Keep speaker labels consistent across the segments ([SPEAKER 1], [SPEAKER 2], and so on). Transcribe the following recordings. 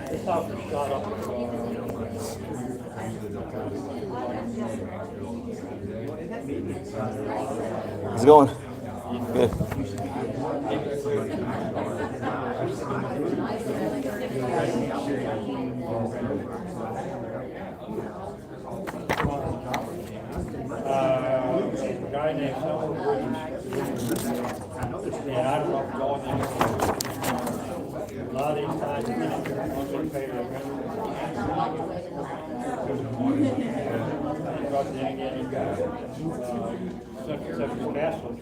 [SPEAKER 1] This officer shot up.
[SPEAKER 2] How's it going? Good.
[SPEAKER 1] A guy named Williams. And I don't know if going there. A lot of these guys don't pay their rent. But then again, you've got such castles.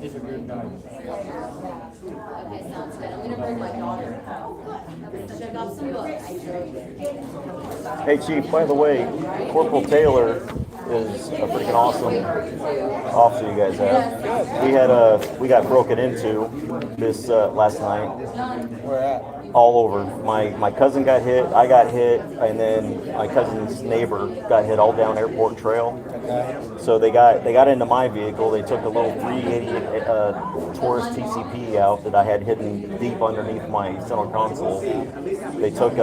[SPEAKER 1] He's a good guy.
[SPEAKER 3] Okay, sounds good. I'm gonna bring my daughter. Check out some books.
[SPEAKER 2] Hey, Chief, by the way, Corporal Taylor is a freaking awesome officer you guys have. We got broken into this last night.
[SPEAKER 4] Where at?
[SPEAKER 2] All over. My cousin got hit, I got hit, and then my cousin's neighbor got hit all down Airport Trail.
[SPEAKER 4] Okay.
[SPEAKER 2] So they got into my vehicle. They took a little 380 Taurus TCP out that I had hidden deep underneath my center console. They took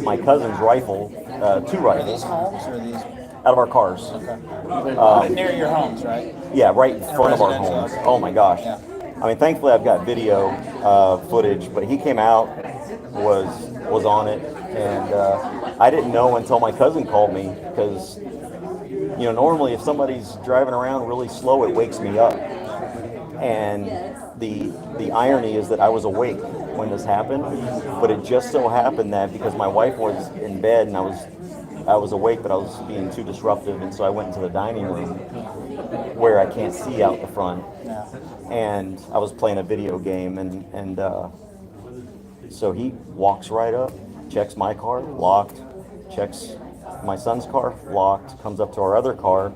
[SPEAKER 2] my cousin's rifle, 2
[SPEAKER 4] Are
[SPEAKER 2] rifles,
[SPEAKER 4] these homes or are these?
[SPEAKER 2] out of our cars.
[SPEAKER 4] Okay. Near your homes, right?
[SPEAKER 2] Yeah, right in front of our
[SPEAKER 4] residential,
[SPEAKER 2] homes.
[SPEAKER 4] okay.
[SPEAKER 2] Oh my gosh.
[SPEAKER 4] Yeah.
[SPEAKER 2] I mean, thankfully I've got video footage, but he came out, was on it, and I didn't know until my cousin called me because, you know, normally if somebody's driving around really slow, it wakes me up. And the irony is that I was awake when this happened, but it just so happened that because my wife was in bed and I was awake, but I was being too disruptive, and so I went into the dining room where I can't see out the front,
[SPEAKER 4] Yeah.
[SPEAKER 2] and I was playing a video game, and so he walks right up, checks my car, locked, checks my son's car, locked, comes up to our other car,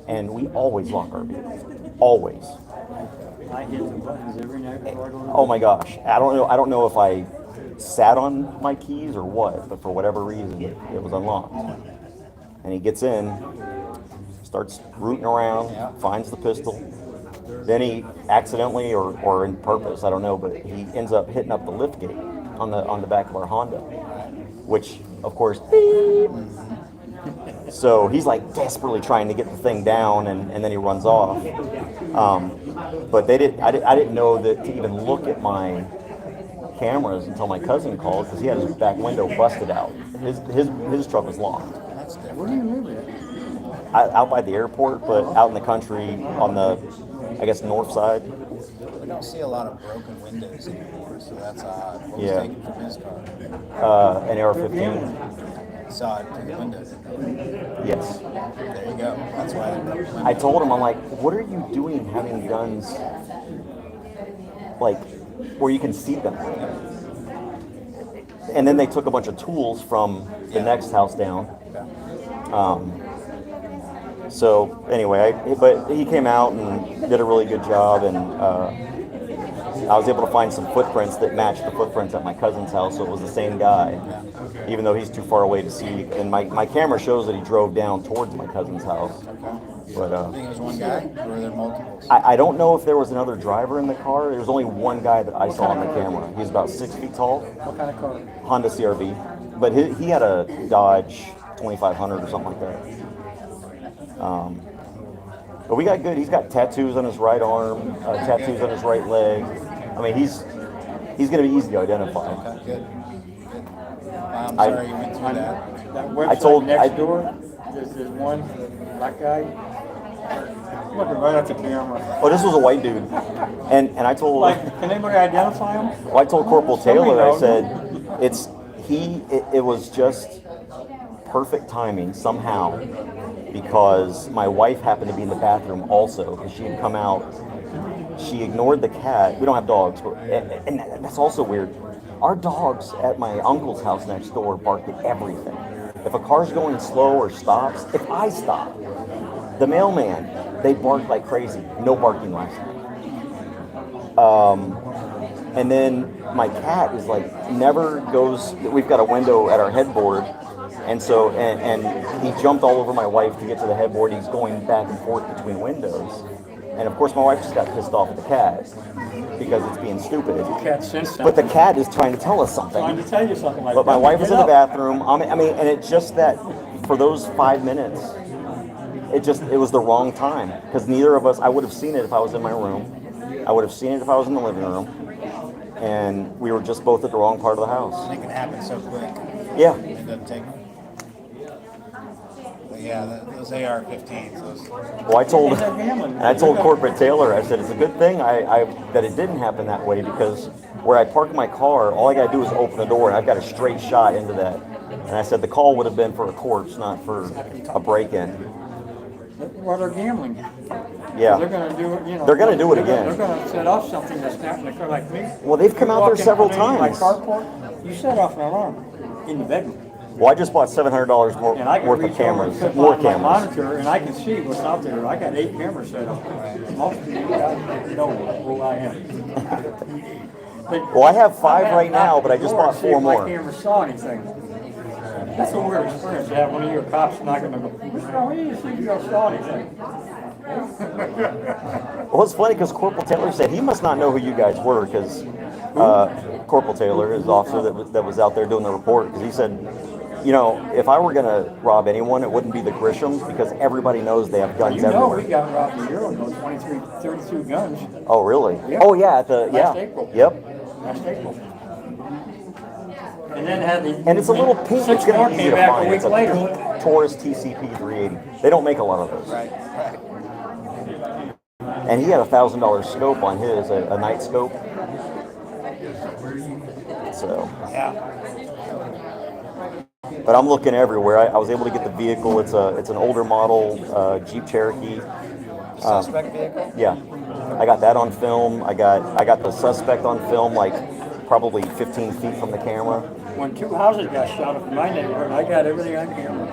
[SPEAKER 2] and we always lock our vehicles, always.
[SPEAKER 1] I hit the buttons every night before I go to bed.
[SPEAKER 2] Oh my gosh, I don't know if I sat on my keys or what, but for whatever reason, it was unlocked. And he gets in, starts rooting around,
[SPEAKER 4] Yeah.
[SPEAKER 2] finds the pistol. Then he accidentally or in purpose, I don't know, but he ends up hitting up the lift gate on the back of our Honda, which of course, beep. So he's like desperately trying to get the thing down, and then he runs off. But I didn't know that to even look at my cameras until my cousin called because he had his back window busted out. His truck was locked.
[SPEAKER 4] That's different.
[SPEAKER 1] Where do you live at?
[SPEAKER 2] Out by the airport, but out in the country on the, I guess, north side.
[SPEAKER 4] We don't see a lot of broken windows anymore, so that's odd. What was
[SPEAKER 2] Yeah.
[SPEAKER 4] taken from his car?
[SPEAKER 2] An AR-15.
[SPEAKER 4] Saw it through the window.
[SPEAKER 2] Yes.
[SPEAKER 4] There you go. That's why they broke the window.
[SPEAKER 2] I told him, I'm like, what are you doing having guns, like, where you can see them? And then they took a bunch of tools from the next house down. So anyway, but he came out and did a really good job, and I was able to find some footprints that matched the footprints at my cousin's house, so it was the same guy, even though he's too far away to see. And my camera shows that he drove down towards my cousin's house. But
[SPEAKER 4] I think it was one guy, or were there multiples?
[SPEAKER 2] I don't know if there was another driver in the car. There was only one guy that I saw on the camera. He was about 6 feet tall,
[SPEAKER 1] What kind of car?
[SPEAKER 2] Honda CRV, but he had a Dodge 2500 or something like that. But we got good. He's got tattoos on his right arm, tattoos on his right leg. I mean, he's going to be easy to identify.
[SPEAKER 4] Okay, good. I'm sorry you went through that.
[SPEAKER 1] That website next door, there's one black guy. Looking right at the camera.
[SPEAKER 2] Oh, this was a white dude, and I told
[SPEAKER 1] Like, can anybody identify him?
[SPEAKER 2] well, I told Corporal
[SPEAKER 1] Somebody
[SPEAKER 2] Taylor, I
[SPEAKER 1] knows.
[SPEAKER 2] said it was just perfect timing somehow, because my wife happened to be in the bathroom also because she had come out. She ignored the cat. We don't have dogs, but, and that's also weird. Our dogs at my uncle's house next door bark at everything. If a car's going slow or stops, if I stop, the mailman, they bark like crazy. No barking last night. And then my cat is like never goes. We've got a window at our headboard, and so and he jumped all over my wife to get to the headboard. He's going back and forth between windows, and of course my wife just got pissed off at the cat because it's being stupid.
[SPEAKER 1] The cat sensed
[SPEAKER 2] But the
[SPEAKER 1] something.
[SPEAKER 2] cat is trying to tell us something.
[SPEAKER 1] Trying to tell you something like
[SPEAKER 2] But
[SPEAKER 1] that.
[SPEAKER 2] my wife was in
[SPEAKER 1] Get
[SPEAKER 2] the
[SPEAKER 1] up.
[SPEAKER 2] bathroom. I mean, and it's just that for those 5 minutes, it was the wrong time because neither of us. I would have seen it if I was in my room. I would have seen it if I was in the living room, and we were just both at the wrong part of the house.
[SPEAKER 4] It can happen so quick.
[SPEAKER 2] Yeah.
[SPEAKER 4] It doesn't take. But yeah, those AR-15s. Those.
[SPEAKER 2] Well, I told Corporate Taylor. I said it's a good thing that it didn't happen that way because where I park my car, all I got to do is open the door, and I've got a straight shot into that. And I said the call would have been for a corpse, not for a break-in.
[SPEAKER 1] Well, they're gambling.
[SPEAKER 2] Yeah.
[SPEAKER 1] They're going to do it, you know.
[SPEAKER 2] They're gonna do it again.
[SPEAKER 1] They're going to set off something that's not going to occur like me.
[SPEAKER 2] Well, they've come
[SPEAKER 1] You
[SPEAKER 2] out
[SPEAKER 1] walk
[SPEAKER 2] there
[SPEAKER 1] in
[SPEAKER 2] several
[SPEAKER 1] underneath my
[SPEAKER 2] times.
[SPEAKER 1] carport, you set off an alarm in the bedroom.
[SPEAKER 2] Well, I just bought $700
[SPEAKER 1] And I can
[SPEAKER 2] worth of
[SPEAKER 1] reach over
[SPEAKER 2] cameras,
[SPEAKER 1] and put
[SPEAKER 2] more
[SPEAKER 1] on my
[SPEAKER 2] cameras.
[SPEAKER 1] monitor, and I can see what's out there. I got 8 cameras set up. Most of you guys know who I am. But
[SPEAKER 2] Well, I have 5
[SPEAKER 1] I
[SPEAKER 2] right now, but I just bought
[SPEAKER 1] see
[SPEAKER 2] 4
[SPEAKER 1] if
[SPEAKER 2] more.
[SPEAKER 1] My camera saw anything. That's a weird experience to have one of your cops not going to go, what's wrong with you? See if you saw anything.
[SPEAKER 2] Well, it's funny because Corporal Taylor said he must not know who you guys were because Corporal Taylor, his officer that was out there doing the report, because he said, you know, if I were going to rob anyone, it wouldn't be the Grishams because everybody knows they have guns
[SPEAKER 1] You know, we
[SPEAKER 2] everywhere.
[SPEAKER 1] got robbed a year ago, 32 guns.
[SPEAKER 2] Oh, really?
[SPEAKER 1] Yeah.
[SPEAKER 2] Oh, yeah.
[SPEAKER 1] Last April.
[SPEAKER 2] Yep.
[SPEAKER 1] Last April. And then had the.
[SPEAKER 2] And it's a little pink. It's
[SPEAKER 1] 6
[SPEAKER 2] going
[SPEAKER 1] more
[SPEAKER 2] to be easy
[SPEAKER 1] came
[SPEAKER 2] to
[SPEAKER 1] back
[SPEAKER 2] find.
[SPEAKER 1] a week
[SPEAKER 2] It's a
[SPEAKER 1] later.
[SPEAKER 2] pink Taurus TCP 380. They don't make a lot of those.
[SPEAKER 4] Right.
[SPEAKER 2] And he had a $1,000 scope on his, a night scope. So,
[SPEAKER 4] Yeah.
[SPEAKER 2] but I'm looking everywhere. I was able to get the vehicle. It's an older model Jeep Cherokee.
[SPEAKER 4] Suspect vehicle.
[SPEAKER 2] Yeah, I got that on film. I got the suspect on film, like probably 15 feet from the camera.
[SPEAKER 1] When 2 houses got shot up in my neighborhood, I got everything on camera.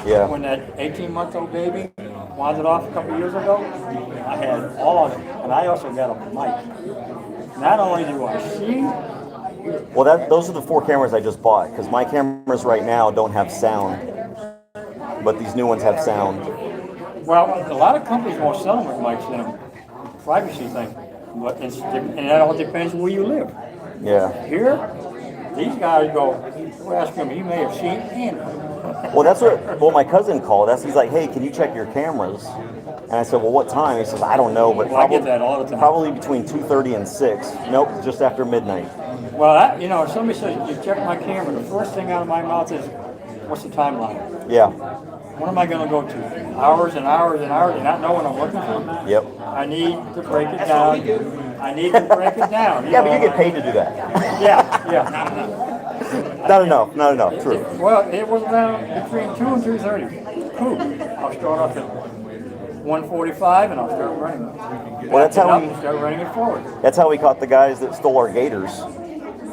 [SPEAKER 2] Yeah.
[SPEAKER 1] When that 18-month-old baby wandered off a couple years ago, I had all of it. And I also got a mic. Not only do I see,
[SPEAKER 2] Well, those are the 4 cameras I just bought because my cameras right now don't have sound, but these new ones have sound.
[SPEAKER 1] well, a lot of companies won't sell them with mics in them. Privacy thing. But and that all depends where you live.
[SPEAKER 2] Yeah.
[SPEAKER 1] Here, these guys go, we'll ask him, he may have seen Andrew.
[SPEAKER 2] Well, that's what my cousin called. He's like, hey, can you check your cameras? And I said, well, what time? He says, I don't know, but
[SPEAKER 1] Well, I get that all the time.
[SPEAKER 2] probably between 2:30 and 6. Nope, just after midnight.
[SPEAKER 1] Well, if somebody says, you check my camera, the first thing out of my mouth is, what's the timeline?
[SPEAKER 2] Yeah.
[SPEAKER 1] What am I going to go to? Hours and hours and hours, and not know what I'm looking for?
[SPEAKER 2] Yep.
[SPEAKER 1] I need to break it down. I need to break it down.
[SPEAKER 2] Yeah, but you get paid to do that.
[SPEAKER 1] Yeah.
[SPEAKER 2] Not enough. True.
[SPEAKER 1] Well, it was around between 2 and 2:30. Cool. I'll start off at 1:45 and I'll start running.
[SPEAKER 2] Well, that's how we
[SPEAKER 1] start running it forward.
[SPEAKER 2] that's how we caught the guys that stole our gators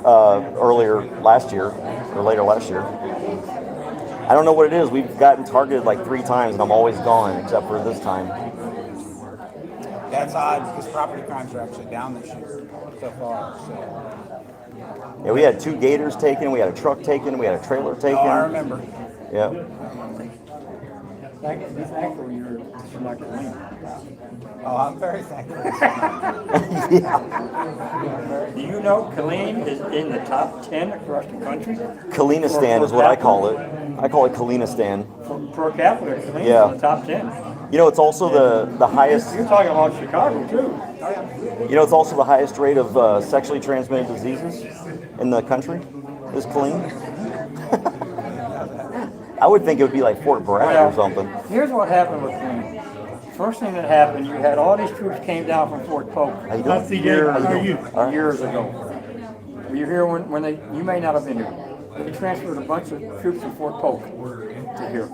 [SPEAKER 2] earlier last year or later last year. I don't know what it is. We've gotten targeted like 3 times, and I'm always gone except for this time.
[SPEAKER 4] That's odd because property crimes are actually down this year so far. So.
[SPEAKER 2] Yeah, we had 2 gators taken. We had a truck taken. We had a trailer taken.
[SPEAKER 4] Oh, I remember.
[SPEAKER 2] Yeah.
[SPEAKER 1] Be thankful you're not clean.
[SPEAKER 4] Oh, I'm very thankful.
[SPEAKER 1] Do you know Killeen is in the top 10 across the country?
[SPEAKER 2] Kalinistan is what I call it. I call it Kalinistan.
[SPEAKER 1] Per capita, Killeen
[SPEAKER 2] Yeah.
[SPEAKER 1] is in the top 10.
[SPEAKER 2] You know, it's also the highest.
[SPEAKER 1] You're talking about Chicago, too.
[SPEAKER 2] You know, it's also the highest rate of sexually transmitted diseases in the country. Is Killeen. I would think it would be like Fort Bragg or something.
[SPEAKER 1] Here's what happened with Killeen. First thing that happened, you had all these troops came down from Fort Polk
[SPEAKER 2] How you doing?
[SPEAKER 1] years ago. Were you here when they? You may not have been here. They transferred a bunch of troops from Fort Polk to here,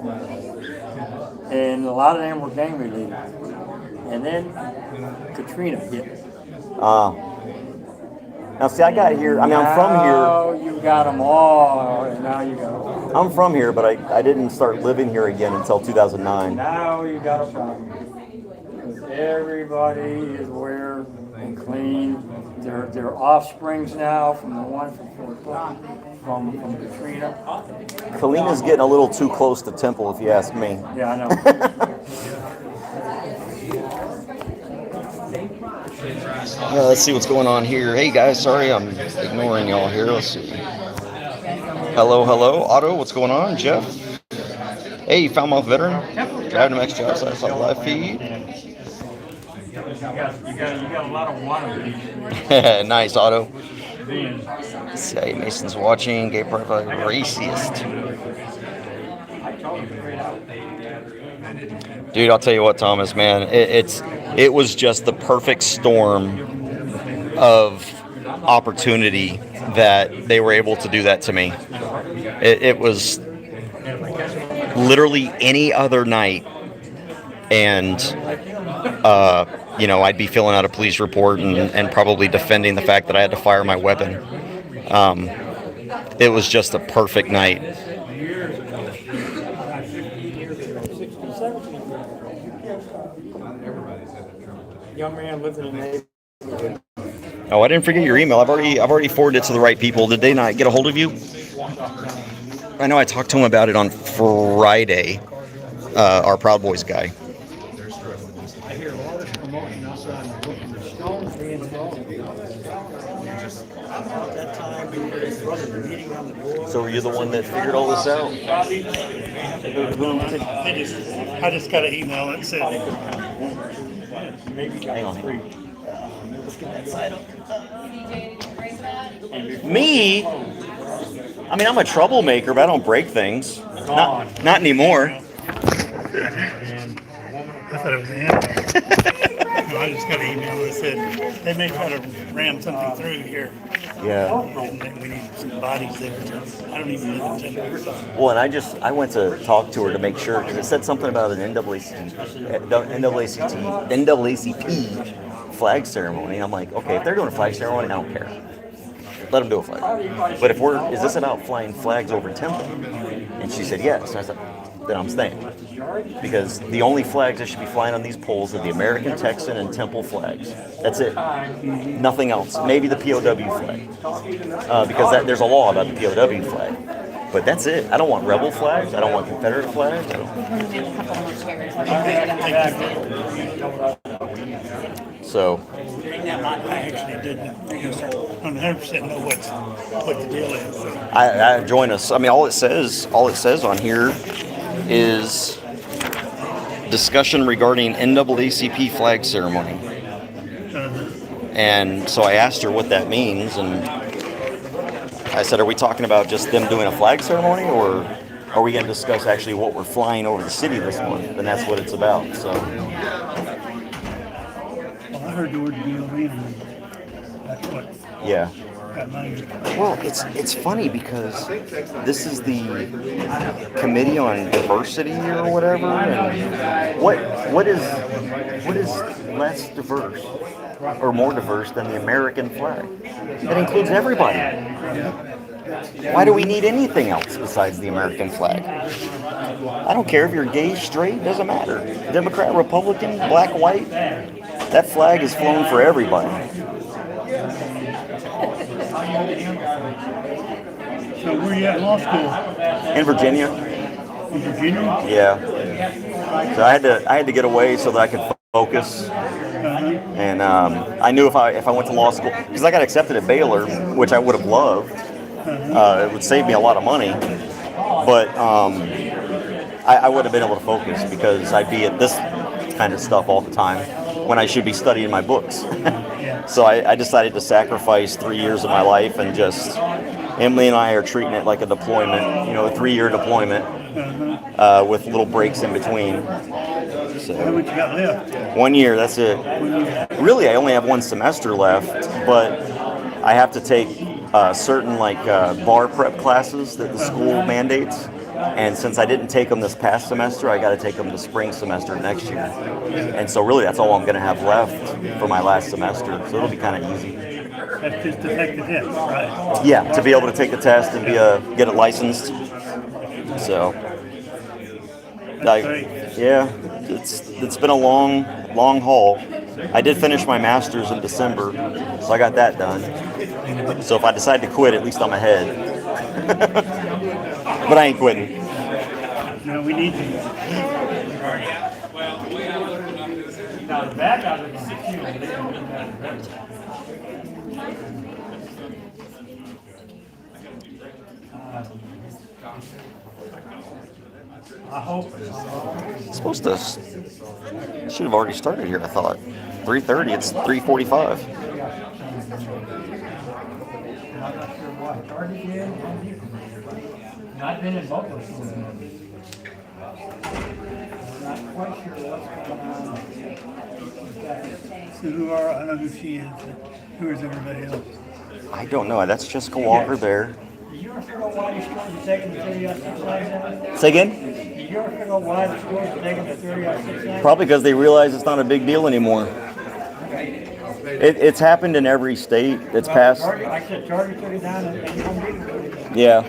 [SPEAKER 1] and a lot of them were gang related. And then Katrina hit.
[SPEAKER 2] Now, see, I got here. I mean, I'm from here.
[SPEAKER 1] Now you got them all, and now you got them.
[SPEAKER 2] I'm from here, but I didn't start living here again until 2009.
[SPEAKER 1] Now you got a problem. Because everybody is aware, and and clean. They're offsprings now from the one from Fort Polk, from Katrina.
[SPEAKER 2] Kalena's getting a little too close to Temple, if you ask me.
[SPEAKER 1] Yeah, I know.
[SPEAKER 2] Let's see what's going on here. Hey guys, sorry I'm ignoring y'all here. Let's see. Hello, Otto, what's going on? Jeff? Hey, Falmouth veteran. Driving to Max Jobs. I saw the live feed.
[SPEAKER 1] You got a lot of wannabes.
[SPEAKER 2] Nice, Otto. Say Mason's watching. Gay pride racist. Dude, I'll tell you what, Thomas, man, it was just the perfect storm of opportunity that they were able to do that to me. It was literally any other night, and I'd be filling out a police report and probably defending the fact that I had to fire my weapon. It was just a perfect night.
[SPEAKER 1] Young man lives in a neighborhood.
[SPEAKER 2] Oh, I didn't forget your email. I've already forwarded it to the right people. Did they not get a hold of you? I know I talked to him about it on Friday. Our Proud Boys guy.
[SPEAKER 1] I hear all this promotion outside and looking the stones being thrown. About that time, we were his brother meeting on the door.
[SPEAKER 2] So were you the one that figured all this out?
[SPEAKER 5] I just got an email that said,
[SPEAKER 2] Hang on. Me? I mean, I'm a troublemaker, but I don't break things. Not anymore.
[SPEAKER 5] I thought it was him. No, I just got an email that said they may try to ram something through here.
[SPEAKER 2] Yeah.
[SPEAKER 5] And that we need some bodies there. I don't even live in Temple.
[SPEAKER 2] Well, and I went to talk to her to make sure, because it said something about an NAACP flag ceremony. I'm like, okay, if they're doing a flag ceremony, I don't care. Let them do a flag. But is this about flying flags over Temple? And she said yes. And I said, then I'm staying. Because the only flags that should be flying on these poles are the American, Texan, and Temple flags. That's it. Nothing else. Maybe the POW flag. Because there's a law about the POW flag. But that's it. I don't want rebel flags. I don't want Confederate flags. So.
[SPEAKER 5] I actually didn't 100% know what the deal is.
[SPEAKER 2] I join us. I mean, all it says on here is discussion regarding NAACP flag ceremony. And so I asked her what that means, and I said, are we talking about just them doing a flag ceremony, or are we going to discuss actually what we're flying over the city this month? And that's what it's about. So.
[SPEAKER 5] Well, I heard the word DOE, and that's what
[SPEAKER 2] Yeah.
[SPEAKER 5] got my.
[SPEAKER 2] Well, it's funny because this is the Committee on Diversity or whatever, and what is less diverse or more diverse than the American flag? It includes everybody. Why do we need anything else besides the American flag? I don't care if you're gay, straight, doesn't matter. Democrat, Republican, black, white, that flag is flown for everybody.
[SPEAKER 5] So where you at law school?
[SPEAKER 2] In Virginia.
[SPEAKER 5] In Virginia?
[SPEAKER 2] Yeah. So I had to get away so that I could focus. And I knew if I went to law school, because I got accepted at Baylor, which I would have loved. It would save me a lot of money, but I would have been able to focus because I'd be at this kind of stuff all the time when I should be studying my books. So I decided to sacrifice 3 years of my life, and just Emily and I are treating it like a deployment, a 3-year deployment with little breaks in between. So,
[SPEAKER 5] How much you got left?
[SPEAKER 2] 1 year, that's it. Really, I only have one semester left, but I have to take certain bar prep classes that the school mandates. And since I didn't take them this past semester, I got to take them the spring semester next year. And so really that's all I'm going to have left for my last semester. So it'll be kind of easy.
[SPEAKER 5] That's just to take the test, right?
[SPEAKER 2] Yeah, to be able to take the test and get it licensed. So,
[SPEAKER 5] That's great.
[SPEAKER 2] yeah, it's been a long haul. I did finish my master's in December, so I got that done. So if I decide to quit, at least I'm ahead. But I ain't quitting.
[SPEAKER 5] No, we need to.
[SPEAKER 1] Now, the bad guys are going to kill you. I hope
[SPEAKER 2] It's supposed to. Should have already started here, I thought. 3:30. It's 3:45.
[SPEAKER 1] I've been in both of them. Not quite sure what's going on.
[SPEAKER 5] I know who she is. Who is everybody else?
[SPEAKER 2] I don't know. That's Jessica Walker there.
[SPEAKER 1] Did you ever figure out why these stores are taking the 30-6 lines out?
[SPEAKER 2] Say again?
[SPEAKER 1] Did you ever figure out why the stores are taking the 30-6 lines?
[SPEAKER 2] Probably because they realize it's not a big deal anymore. It's happened in every state that's passed.
[SPEAKER 1] I said Target took it down and Home Depot took it down.
[SPEAKER 2] Yeah.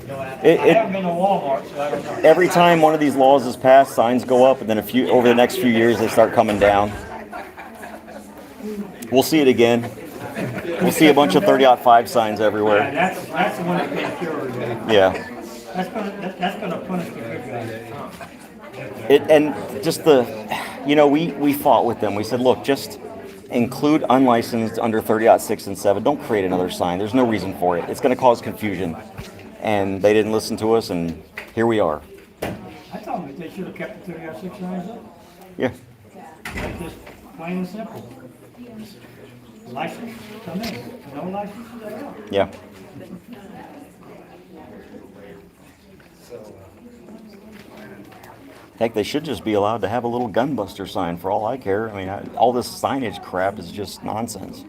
[SPEAKER 1] I haven't been to Walmart, so I don't know.
[SPEAKER 2] Every time one of these laws is passed, signs go up, and then over the next few years, they start coming down. We'll see it again. We'll see a bunch of 30-5 signs everywhere.
[SPEAKER 1] Yeah, that's the one that can't cure it.
[SPEAKER 2] Yeah.
[SPEAKER 1] That's gonna punish the good guys.
[SPEAKER 2] And just we fought with them. We said, look, just include unlicensed under 30-6 and 7. Don't create another sign. There's no reason for it. It's going to cause confusion. And they didn't listen to us, and here we are.
[SPEAKER 1] I thought they should have kept the 30-6 lines up.
[SPEAKER 2] Yeah.
[SPEAKER 1] Like just plain and simple. License, come in. No license, they go.
[SPEAKER 2] Yeah. Heck, they should just be allowed to have a little gunbuster sign for all I care. I mean, all this signage crap is just nonsense.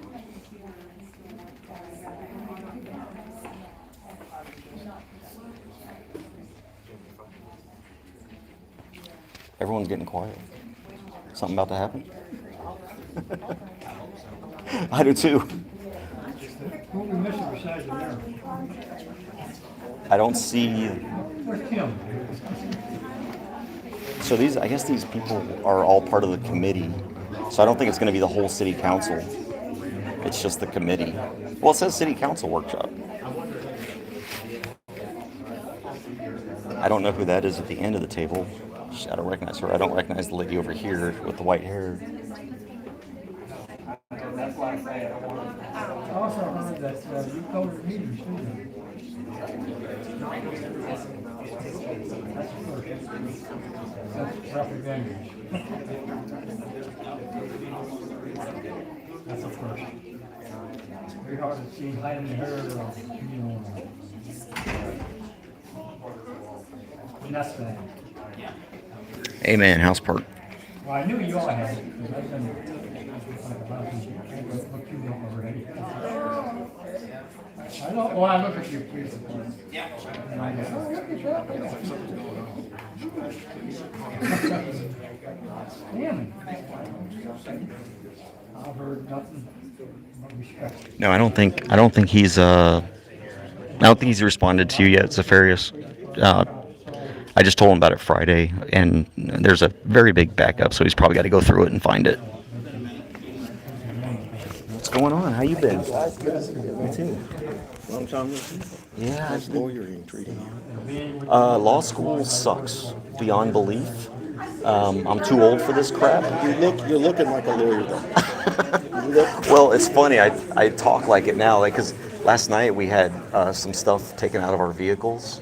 [SPEAKER 2] Everyone's getting quiet. Something about to happen? I do too.
[SPEAKER 1] Who we missing besides the mayor?
[SPEAKER 2] I don't see.
[SPEAKER 1] Where's Tim?
[SPEAKER 2] So I guess these people are all part of the committee. So I don't think it's going to be the whole city council. It's just the committee. Well, it says city council workshop. I don't know who that is at the end of the table. I don't recognize her. I don't recognize the lady over here with the white hair.
[SPEAKER 1] That's why I say I want to. I also heard that you coded the meetings too. That's the first. That's representatives. That's the first. It's very hard to see hiding the hair, and that's the.
[SPEAKER 2] Amen. House park.
[SPEAKER 1] Well, I knew you all had it, because I've done looked you up already. I don't, well, I look at your police department. Yeah. And I go, oh, look at that. Damn it. I've heard nothing but respect.
[SPEAKER 2] No, I don't think he's responded to you yet, Zafarius. I just told him about it Friday, and there's a very big backup, so he's probably got to go through it and find it. What's going on? How you been? Me too.
[SPEAKER 6] Long time.
[SPEAKER 2] Yeah.
[SPEAKER 6] How's lawyering treating you?
[SPEAKER 2] Law school sucks beyond belief. I'm too old for this crap.
[SPEAKER 6] You're looking like a lawyer though.
[SPEAKER 2] Well, it's funny. I talk like it now, because last night we had some stuff taken out of our vehicles.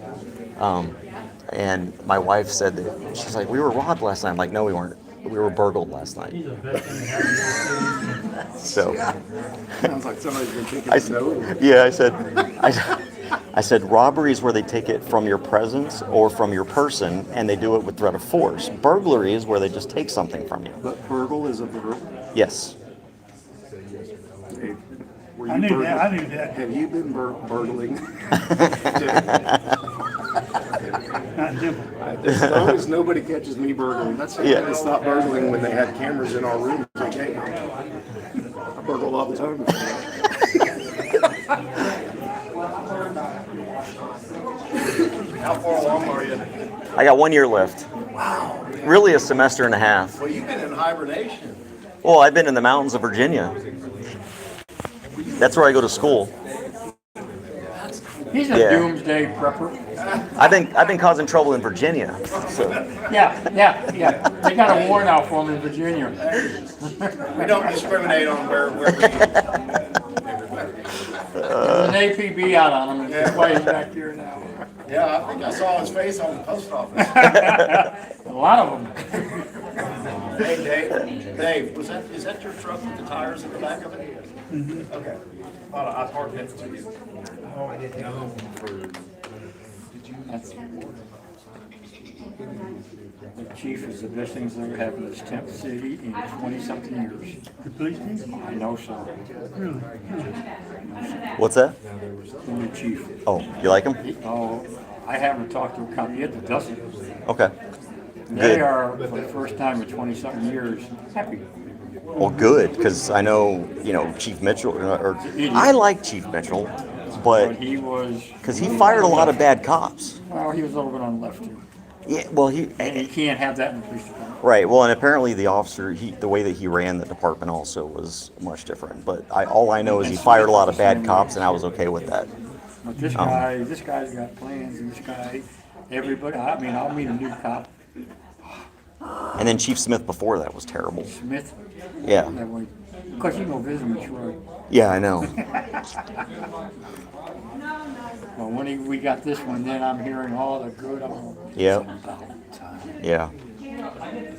[SPEAKER 2] And my wife said that, she's like, we were robbed last night. I'm like, no, we weren't. We were burgled last night. So.
[SPEAKER 6] Sounds like somebody's been taking a note.
[SPEAKER 2] Yeah, I said robbery is where they take it from your presence or from your person, and they do it with threat of force. Burglary is where they just take something from you.
[SPEAKER 6] But burgle is a verb.
[SPEAKER 2] Yes.
[SPEAKER 6] Hey, were
[SPEAKER 5] I
[SPEAKER 6] you
[SPEAKER 5] knew that.
[SPEAKER 6] Have you been burgling?
[SPEAKER 5] Not Dimple.
[SPEAKER 6] As long as nobody catches me burgling. That's why
[SPEAKER 2] Yeah.
[SPEAKER 6] they stopped burgling when they had cameras in our rooms. Like, hey, I burgle all the time. How far along are you?
[SPEAKER 2] I got 1 year left.
[SPEAKER 6] Wow.
[SPEAKER 2] Really a semester and a half.
[SPEAKER 6] Well, you've been in hibernation.
[SPEAKER 2] Well, I've been in the mountains of Virginia. That's where I go to school.
[SPEAKER 1] He's a
[SPEAKER 2] Yeah.
[SPEAKER 1] doomsday prepper.
[SPEAKER 2] I've been causing trouble in Virginia. So.
[SPEAKER 1] Yeah. They got a warrant out for him in Virginia.
[SPEAKER 6] We don't discriminate on where we
[SPEAKER 1] There's an APB out on him. That's why he's back here now.
[SPEAKER 6] Yeah, I think I saw his face on the post office.
[SPEAKER 1] A lot of them.
[SPEAKER 6] Hey, Dave, is that your truck with the tires in the back of it? Mm-hmm. Okay. I parked it to you. Oh, I didn't know.
[SPEAKER 1] The chief is the best things that ever happened to this tent city in 20-something years.
[SPEAKER 5] The police chief?
[SPEAKER 1] I know so.
[SPEAKER 2] What's that?
[SPEAKER 1] The new chief.
[SPEAKER 2] Oh, you like him?
[SPEAKER 1] I haven't talked to a cop yet that doesn't.
[SPEAKER 2] Okay.
[SPEAKER 1] They
[SPEAKER 2] Good.
[SPEAKER 1] are, for the first time in 20-something years, happy.
[SPEAKER 2] Well, good, because I know, Chief Mitchell, or I like Chief Mitchell,
[SPEAKER 1] But
[SPEAKER 2] but
[SPEAKER 1] he was,
[SPEAKER 2] because he fired a lot of bad cops.
[SPEAKER 1] well, he was a little bit on the left too.
[SPEAKER 2] Yeah, well,
[SPEAKER 1] And you can't have that in the police department.
[SPEAKER 2] right. Well, and apparently the officer, the way that he ran the department also was much different. But all I know is he fired a lot of bad cops, and I was okay with that.
[SPEAKER 1] But this guy's got plans, and this guy, everybody, I'll meet a new cop,
[SPEAKER 2] And then Chief Smith before that was terrible.
[SPEAKER 1] Smith,
[SPEAKER 2] Yeah.
[SPEAKER 1] that way, because you go visit him in Troy.
[SPEAKER 2] Yeah, I know.
[SPEAKER 1] Well, when we got this one, then I'm hearing all the good on
[SPEAKER 2] Yep.
[SPEAKER 1] about time.
[SPEAKER 2] Yeah.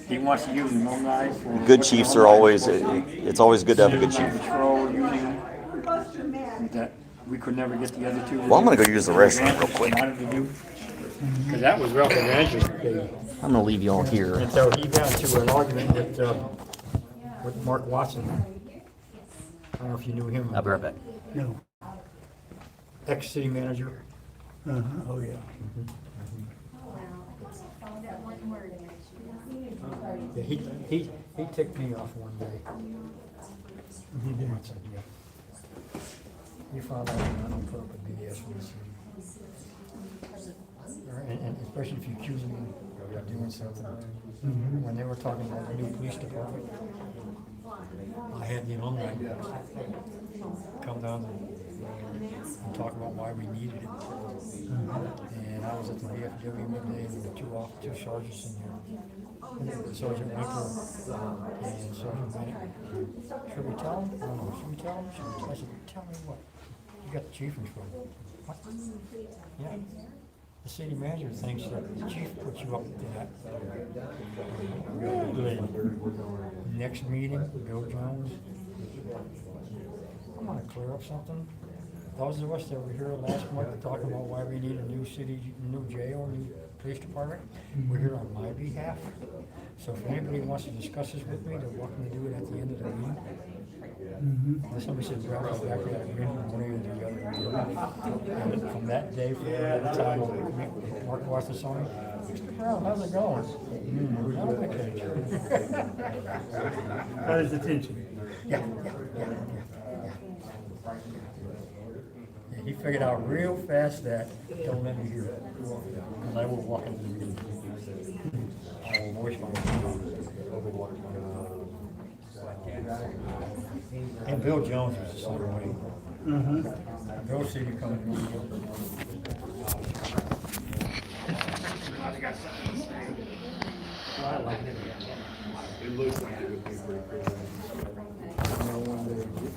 [SPEAKER 1] He wants to use alumni for.
[SPEAKER 2] Good chiefs are always. It's always good to have a good chief.
[SPEAKER 1] Patrol using them. That we could never get the other two.
[SPEAKER 2] Well, I'm gonna go use the restroom real quick.
[SPEAKER 1] Because that was Ralph Evangel's day.
[SPEAKER 2] I'm gonna leave y'all here.
[SPEAKER 1] And so he got into an argument with Mark Watson. I don't know if you knew him.
[SPEAKER 2] I'll be right back.
[SPEAKER 5] No.
[SPEAKER 1] Ex-city manager.
[SPEAKER 5] Oh, yeah.
[SPEAKER 1] Yeah, he ticked me off one day.
[SPEAKER 5] He did.
[SPEAKER 1] I said, yeah. You found out I don't put up with BS from the city. And especially if you accuse me of doing something. When they were talking about the new police department, I had the alumni come down and talk about why we needed it. And I was at the VFW one day, and there were two sergeants in there. Sergeant Winkler and Sergeant Bennett. Should we tell them? I don't know. Should we tell them? I said, tell me what? You got the chief in trouble. What? Yeah. The city manager thinks that the chief put you up to that. Good. Next meeting, Bill Jones. I'm gonna clear up something. Those of us that were here last month talking about why we need a new jail, new police department, we're here on my behalf. So if anybody wants to discuss this with me, they're welcome to do it at the end of the meeting. And somebody said, Ralph is back there, one or the other. And from that day, from the time Mark Watson saw me, Mr. Brown, how's it going?
[SPEAKER 5] Got his attention.
[SPEAKER 1] Yeah. He figured out real fast that don't let me hear it. Because I will walk into the meeting. I will voice my opinion. And Bill Jones was the same way. Bill said you come to me. I like it.
[SPEAKER 6] It looks like it would be pretty cool.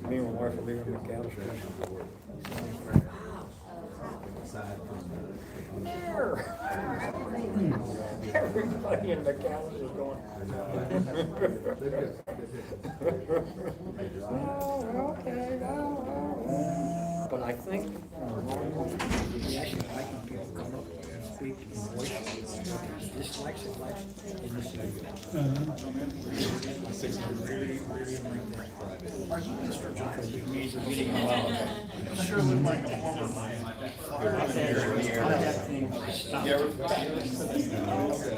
[SPEAKER 1] Me and my wife were leaving McAllister. Everybody in McAllister is going. But I think he actually liking people come up and speak and voice. Dislikes it, likes it.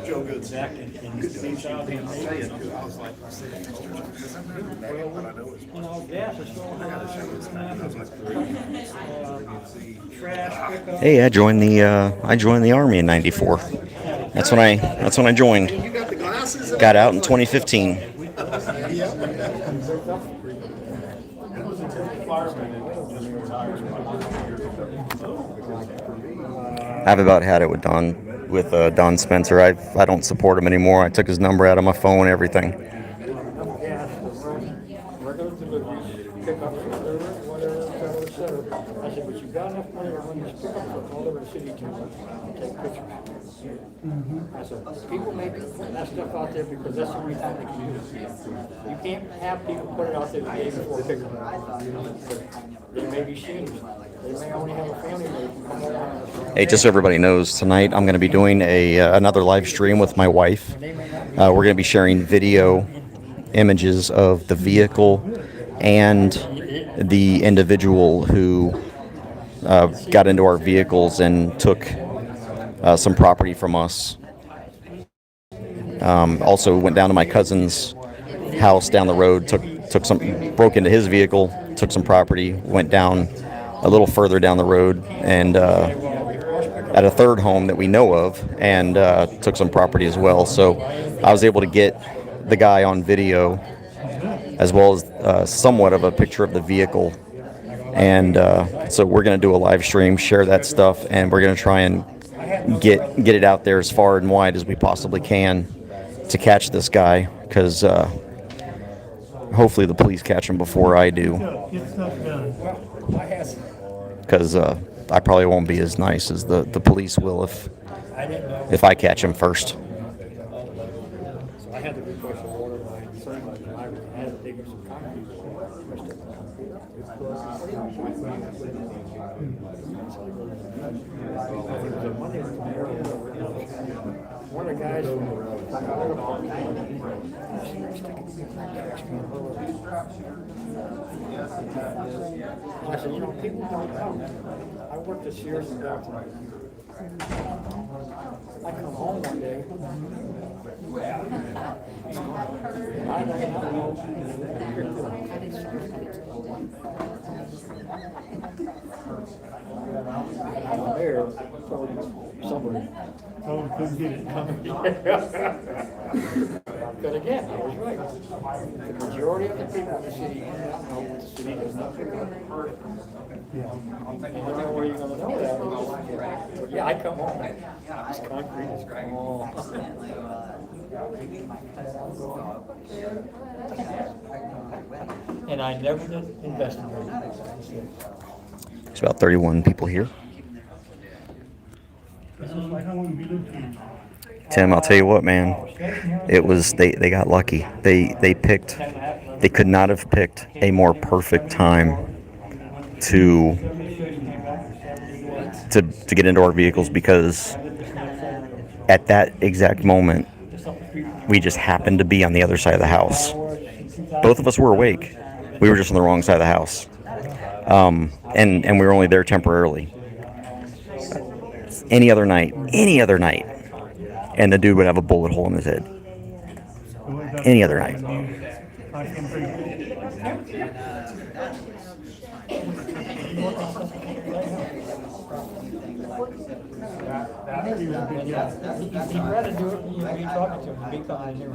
[SPEAKER 6] Joe Good's
[SPEAKER 1] Back in gas is so trash pickup.
[SPEAKER 2] Hey, I joined the Army in '94. That's when I joined.
[SPEAKER 6] You got the glasses?
[SPEAKER 2] Got out in 2015. I've about had it with Don Spencer. I don't support him anymore. I took his number out of my phone, everything.
[SPEAKER 1] Gas, regular deliveries, pickups, whatever, et cetera. I said, but you got enough money to run these pickups all over the city to take pictures. I said, people may be putting that stuff out there because that's the only time they can use it. You can't have people put it out there the day before a pickup. They may be seniors. They may only have a family that can come over.
[SPEAKER 2] Hey, just so everybody knows, tonight I'm going to be doing another live stream with my wife. We're going to be sharing video images of the vehicle and the individual who got into our vehicles and took some property from us. Also went down to my cousin's house down the road, broke into his vehicle, took some property, went down a little further down the road and at a third home that we know of and took some property as well. So I was able to get the guy on video as well as somewhat of a picture of the vehicle. And so we're going to do a live stream, share that stuff, and we're going to try and get it out there as far and wide as we possibly can to catch this guy, because hopefully the police catch him before I do,
[SPEAKER 5] Get stuff done.
[SPEAKER 2] because I probably won't be as nice as the police will if I catch him first.
[SPEAKER 1] So I had to request a water line, certain like the library, I had to dig up some concrete. One of the guys, I said, you know, people don't know. I worked at Sears and Delta. I come home one day. I don't know. I'm there, somebody.
[SPEAKER 5] Oh, couldn't get it coming.
[SPEAKER 1] But again, I was right. The majority of the people in the city do not know what the city does not pick up. You don't know where you're gonna know that. But yeah, I come home, this concrete is gone. And I never did investigate.
[SPEAKER 2] There's about 31 people here.
[SPEAKER 5] This is like how long have you lived here?
[SPEAKER 2] Tim, I'll tell you what, man. It was they got lucky. They could not have picked a more perfect time to get into our vehicles, because at that exact moment we just happened to be on the other side of the house. Both of us were awake. We were just on the wrong side of the house. And we were only there temporarily. Any other night, and the dude would have a bullet hole in his head. Any other night.
[SPEAKER 1] He'd rather do it than you be talking to him, be coming in here.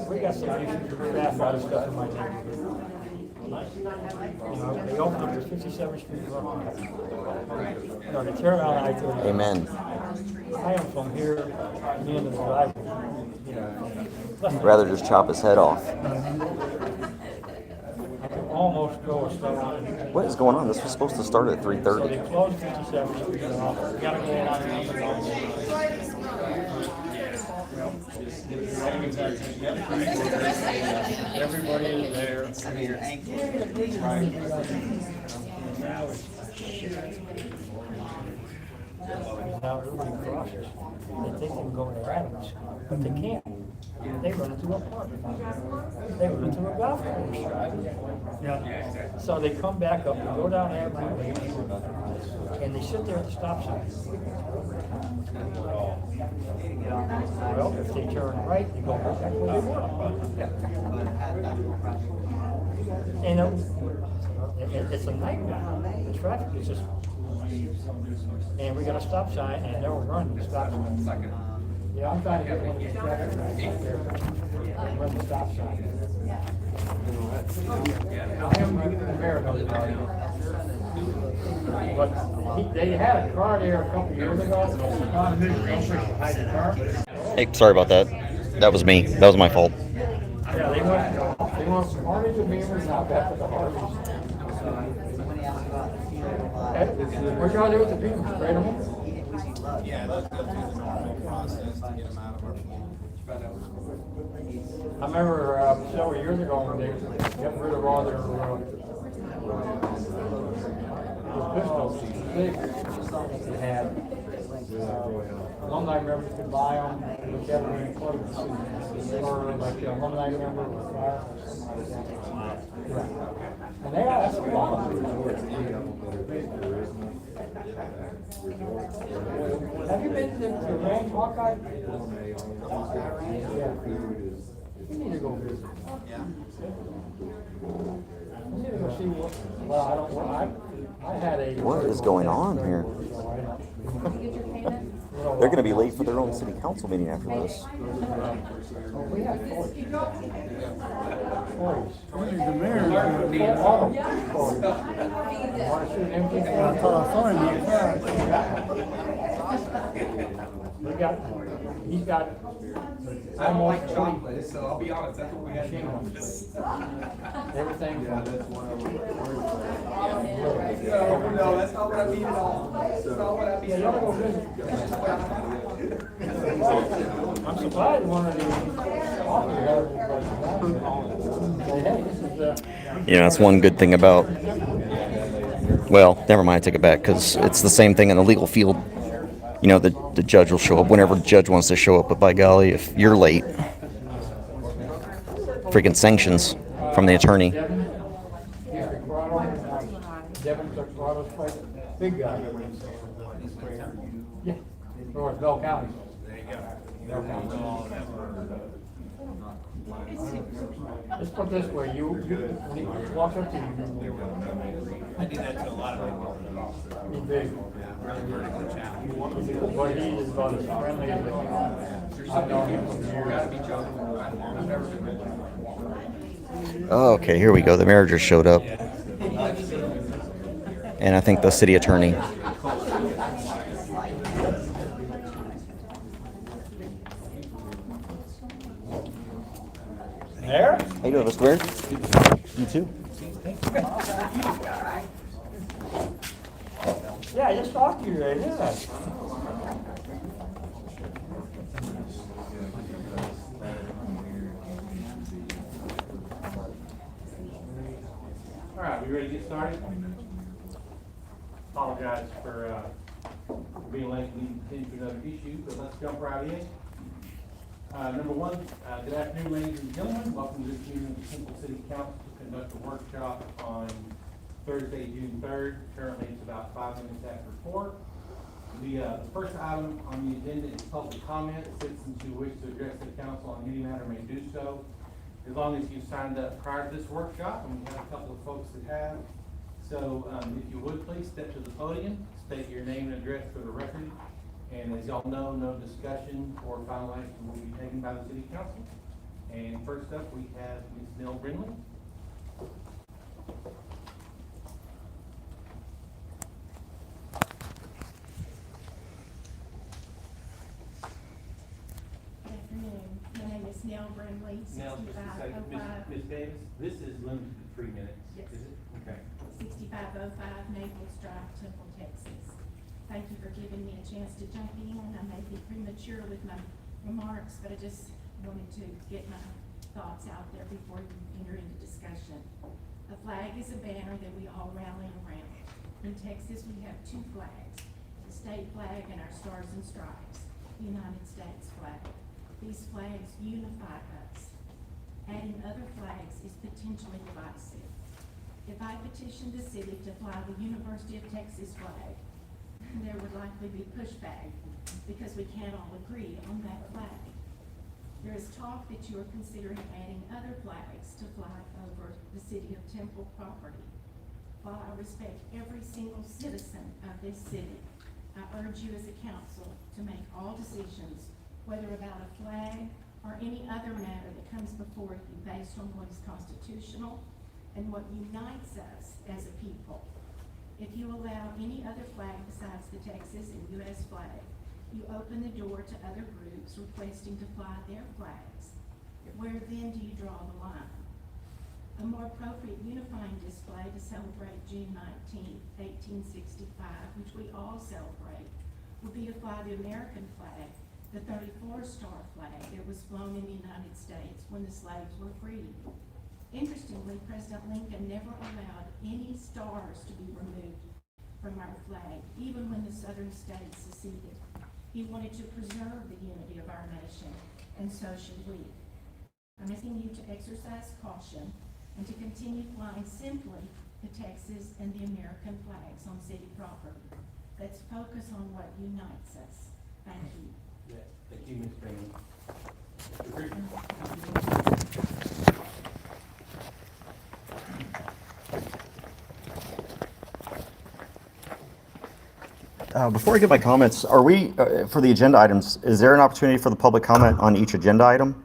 [SPEAKER 1] We got some issues with traffic stuff in my neighborhood. You know, they opened up the 57th Street Road. You know, they turn around I-30.
[SPEAKER 2] Amen.
[SPEAKER 1] I am from here, the end of the driveway.
[SPEAKER 2] I'd rather just chop his head off.
[SPEAKER 1] I could almost go or start on.
[SPEAKER 2] What is going on? This was supposed to start at
[SPEAKER 1] So
[SPEAKER 2] 3:30.
[SPEAKER 1] they closed 57th Street off. We gotta go on. Everybody is there. Now everybody crosses. They think they can go to Adams, but they can't. They run into a park. They run into a golf course.
[SPEAKER 5] Yeah.
[SPEAKER 1] So they come back up, they go down Avenue, and they sit there at the stop sign. Well, if they turn right, they go back where they were. And it's a nightmare. The traffic is just, and we got a stop sign and they'll run the stop sign. Yeah, I'm trying to get one of these traffic lights out there. Run the stop sign. I am running the mayor knows about it. But they had a car there a couple years ago.
[SPEAKER 2] Hey, sorry about that. That was me. That was my fault.
[SPEAKER 1] Yeah, they want some Harleys and Beamers out back to the Harleys. What y'all do with the Beamers? Trade them?
[SPEAKER 4] Yeah, those go through the normal process to get them out of our pool.
[SPEAKER 1] I remember several years ago when they got rid of all their pistols, big, they had. Alumni members could buy them, look at them in clubs, or like the alumni member would buy them. Yeah. And they are, that's a lot. Have you been to the ranch, Hawkeye? Yeah. You need to go visit.
[SPEAKER 4] Yeah.
[SPEAKER 1] You need to go see what, well, I don't, I had a.
[SPEAKER 2] What is going on here? They're going to be late for their own city council meeting after this.
[SPEAKER 1] We have toys.
[SPEAKER 5] The mayor's gonna be.
[SPEAKER 1] Want to shoot empty?
[SPEAKER 5] I thought I saw him outside.
[SPEAKER 1] He's got.
[SPEAKER 7] I don't like chocolate, so I'll be honest, that's what we had.
[SPEAKER 1] Everything.
[SPEAKER 7] No, that's not what I mean at all. That's not what I mean
[SPEAKER 1] Yeah,
[SPEAKER 7] at
[SPEAKER 1] y'all go
[SPEAKER 7] all.
[SPEAKER 1] visit. I'm surprised one of these. Hey, this is,
[SPEAKER 2] Yeah, that's one good thing about. Well, never mind. I take it back because it's the same thing in the legal field. You know, the judge will show up whenever the judge wants to show up. But by golly, if you're late, freaking sanctions from the attorney.
[SPEAKER 1] Devin took Corrado's place, big guy. Yeah, or Bell County. Bell County. Let's put it this way, you when he walks up to you.
[SPEAKER 4] I do that to a lot of people.
[SPEAKER 1] He's big. But he is about as friendly as they can. I've known him for years.
[SPEAKER 2] Oh, okay, here we go. The mayor just showed up. And I think the city attorney.
[SPEAKER 1] There?
[SPEAKER 2] How you doing, Mr. Mayor? You too.
[SPEAKER 1] Yeah, I just talked to you today, didn't I?
[SPEAKER 8] All right, we ready to get started? Apologize for being late and needing to continue another issue, but let's jump right in. Number one, good afternoon, ladies and gentlemen. Welcome to this meeting of the Temple City Council to conduct a workshop on Thursday, June 3rd. Currently, it's about 5 minutes after 4. The first item on the agenda is public comment. Citizens who wish to address the council on any matter may do so, as long as you signed up prior to this workshop, and we have a couple of folks that have. So if you would, please step to the podium, state your name and address for the record. And as y'all know, no discussion or final action will be taken by the city council. And first up, we have Ms. Nell Brindley.
[SPEAKER 9] Good afternoon. My name is Nell Brindley,
[SPEAKER 8] Now, just a second,
[SPEAKER 9] 6505.
[SPEAKER 8] Ms. Davis, this is limited to 3 minutes,
[SPEAKER 9] Yes.
[SPEAKER 8] is it? Okay.
[SPEAKER 9] 6505 Naples Drive, Temple, Texas. Thank you for giving me a chance to jump in. I may be premature with my remarks, but I just wanted to get my thoughts out there before you enter into discussion. A flag is a banner that we all rally around. In Texas, we have two flags, the state flag and our stars and stripes, the United States flag. These flags unify us. Adding other flags is potentially divisive. If I petitioned the city to fly the University of Texas flag, there would likely be pushback because we can't all agree on that flag. There is talk that you are considering adding other flags to fly over the city of Temple property. While I respect every single citizen of this city, I urge you as a council to make all decisions whether about a flag or any other matter that comes before you based on what is constitutional and what unites us as a people. If you allow any other flag besides the Texas and U.S. flag, you open the door to other groups requesting to fly their flags. Where then do you draw the line? A more appropriate unifying display to celebrate June 19, 1865, which we all celebrate, would be to fly the American flag, the 34-star flag that was flown in the United States when the slaves were freed. Interestingly, President Lincoln never allowed any stars to be removed from our flag, even when the southern states seceded. He wanted to preserve the unity of our nation, and so should we. I'm asking you to exercise caution and to continue flying simply the Texas and the American flags on city property. Let's focus on what unites us. Thank you.
[SPEAKER 8] Yeah, thank you, Ms. Bailey. Mr. Grisham?
[SPEAKER 2] Before I give my comments, are we, for the agenda items, is there an opportunity for the public comment on each agenda item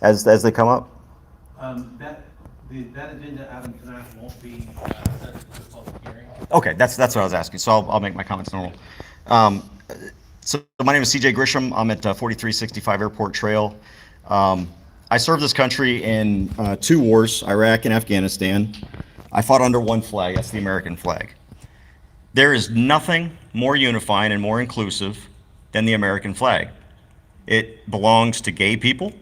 [SPEAKER 2] as they come up?
[SPEAKER 8] That agenda item tonight won't be subject to the public hearing.
[SPEAKER 2] Okay, that's what I was asking, so I'll make my comments normal. So my name is CJ Grisham. I'm at 4365 Airport Trail. I served this country in 2 wars, Iraq and Afghanistan. I fought under one flag, that's the American flag. There is nothing more unifying and more inclusive than the American flag. It belongs to gay people,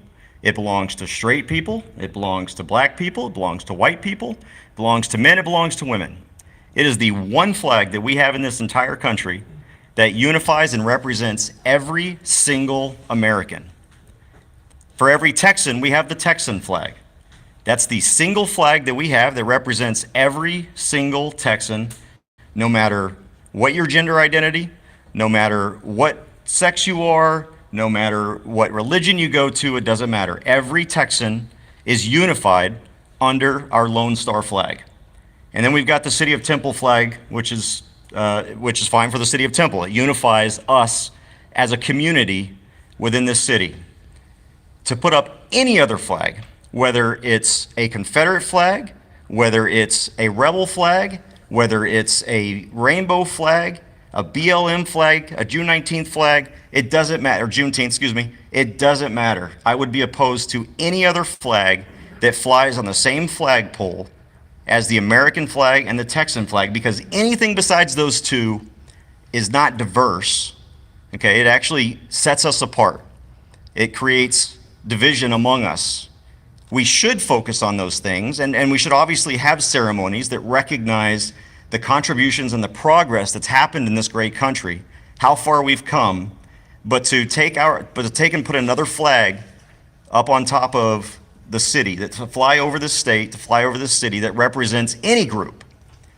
[SPEAKER 2] it belongs to straight people, it belongs to black people, it belongs to white people, it belongs to men, it belongs to women. It is the one flag that we have in this entire country that unifies and represents every single American. For every Texan, we have the Texan flag. That's the single flag that we have that represents every single Texan, no matter what your gender identity, no matter what sex you are, no matter what religion you go to, it doesn't matter. Every Texan is unified under our Lone Star flag. And then we've got the City of Temple flag, which is fine for the City of Temple. It unifies us as a community within this city. To put up any other flag, whether it's a Confederate flag, whether it's a rebel flag, whether it's a rainbow flag, a BLM flag, a June 19th flag, it doesn't matter, or Juneteenth, excuse me, it doesn't matter. I would be opposed to any other flag that flies on the same flagpole as the American flag and the Texan flag, because anything besides those two is not diverse, okay? It actually sets us apart. It creates division among us. We should focus on those things, and we should obviously have ceremonies that recognize the contributions and the progress that's happened in this great country, how far we've come, but to take and put another flag up on top of the city, that to fly over this state, to fly over this city that represents any group,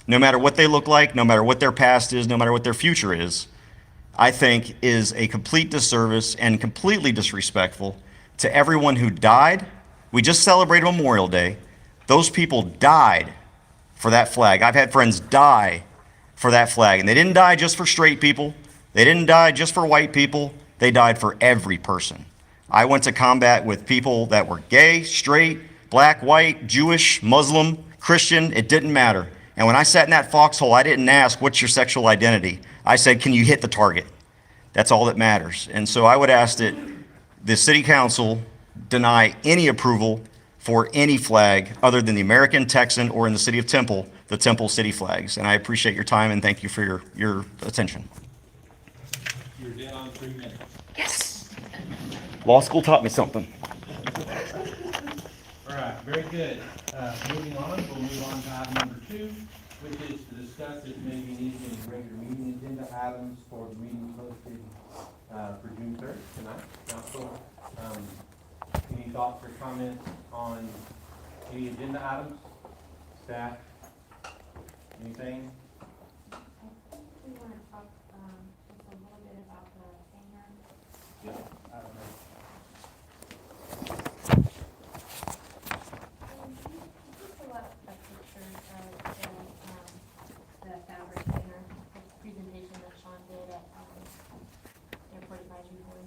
[SPEAKER 2] no matter what they look like, no matter what their past is, no matter what their future is, I think is a complete disservice and completely disrespectful to everyone who died. We just celebrated Memorial Day. Those people died for that flag. I've had friends die for that flag, and they didn't die just for straight people. They didn't die just for white people. They died for every person. I went to combat with people that were gay, straight, black, white, Jewish, Muslim, Christian. It didn't matter. And when I sat in that foxhole, I didn't ask, what's your sexual identity? I said, can you hit the target? That's all that matters. And so I would ask that the city council deny any approval for any flag other than the American, Texan, or in the city of Temple, the Temple city flags. And I appreciate your time and thank you for your attention.
[SPEAKER 8] You're dead on 3 minutes.
[SPEAKER 2] Yes. Law school taught me something.
[SPEAKER 8] All right, very good. Moving on, we'll move on to item number 2, which is to discuss if maybe needed any regular meeting agenda items for the meeting posted for June 3rd tonight. Council, any thoughts or comments on any agenda items? Staff? Anything?
[SPEAKER 3] We want to talk, just a little bit about the hangar.
[SPEAKER 8] Yes. I don't know.
[SPEAKER 3] Pull up a picture of the fabric hangar presentation that Sean did at Airport Advisory Board.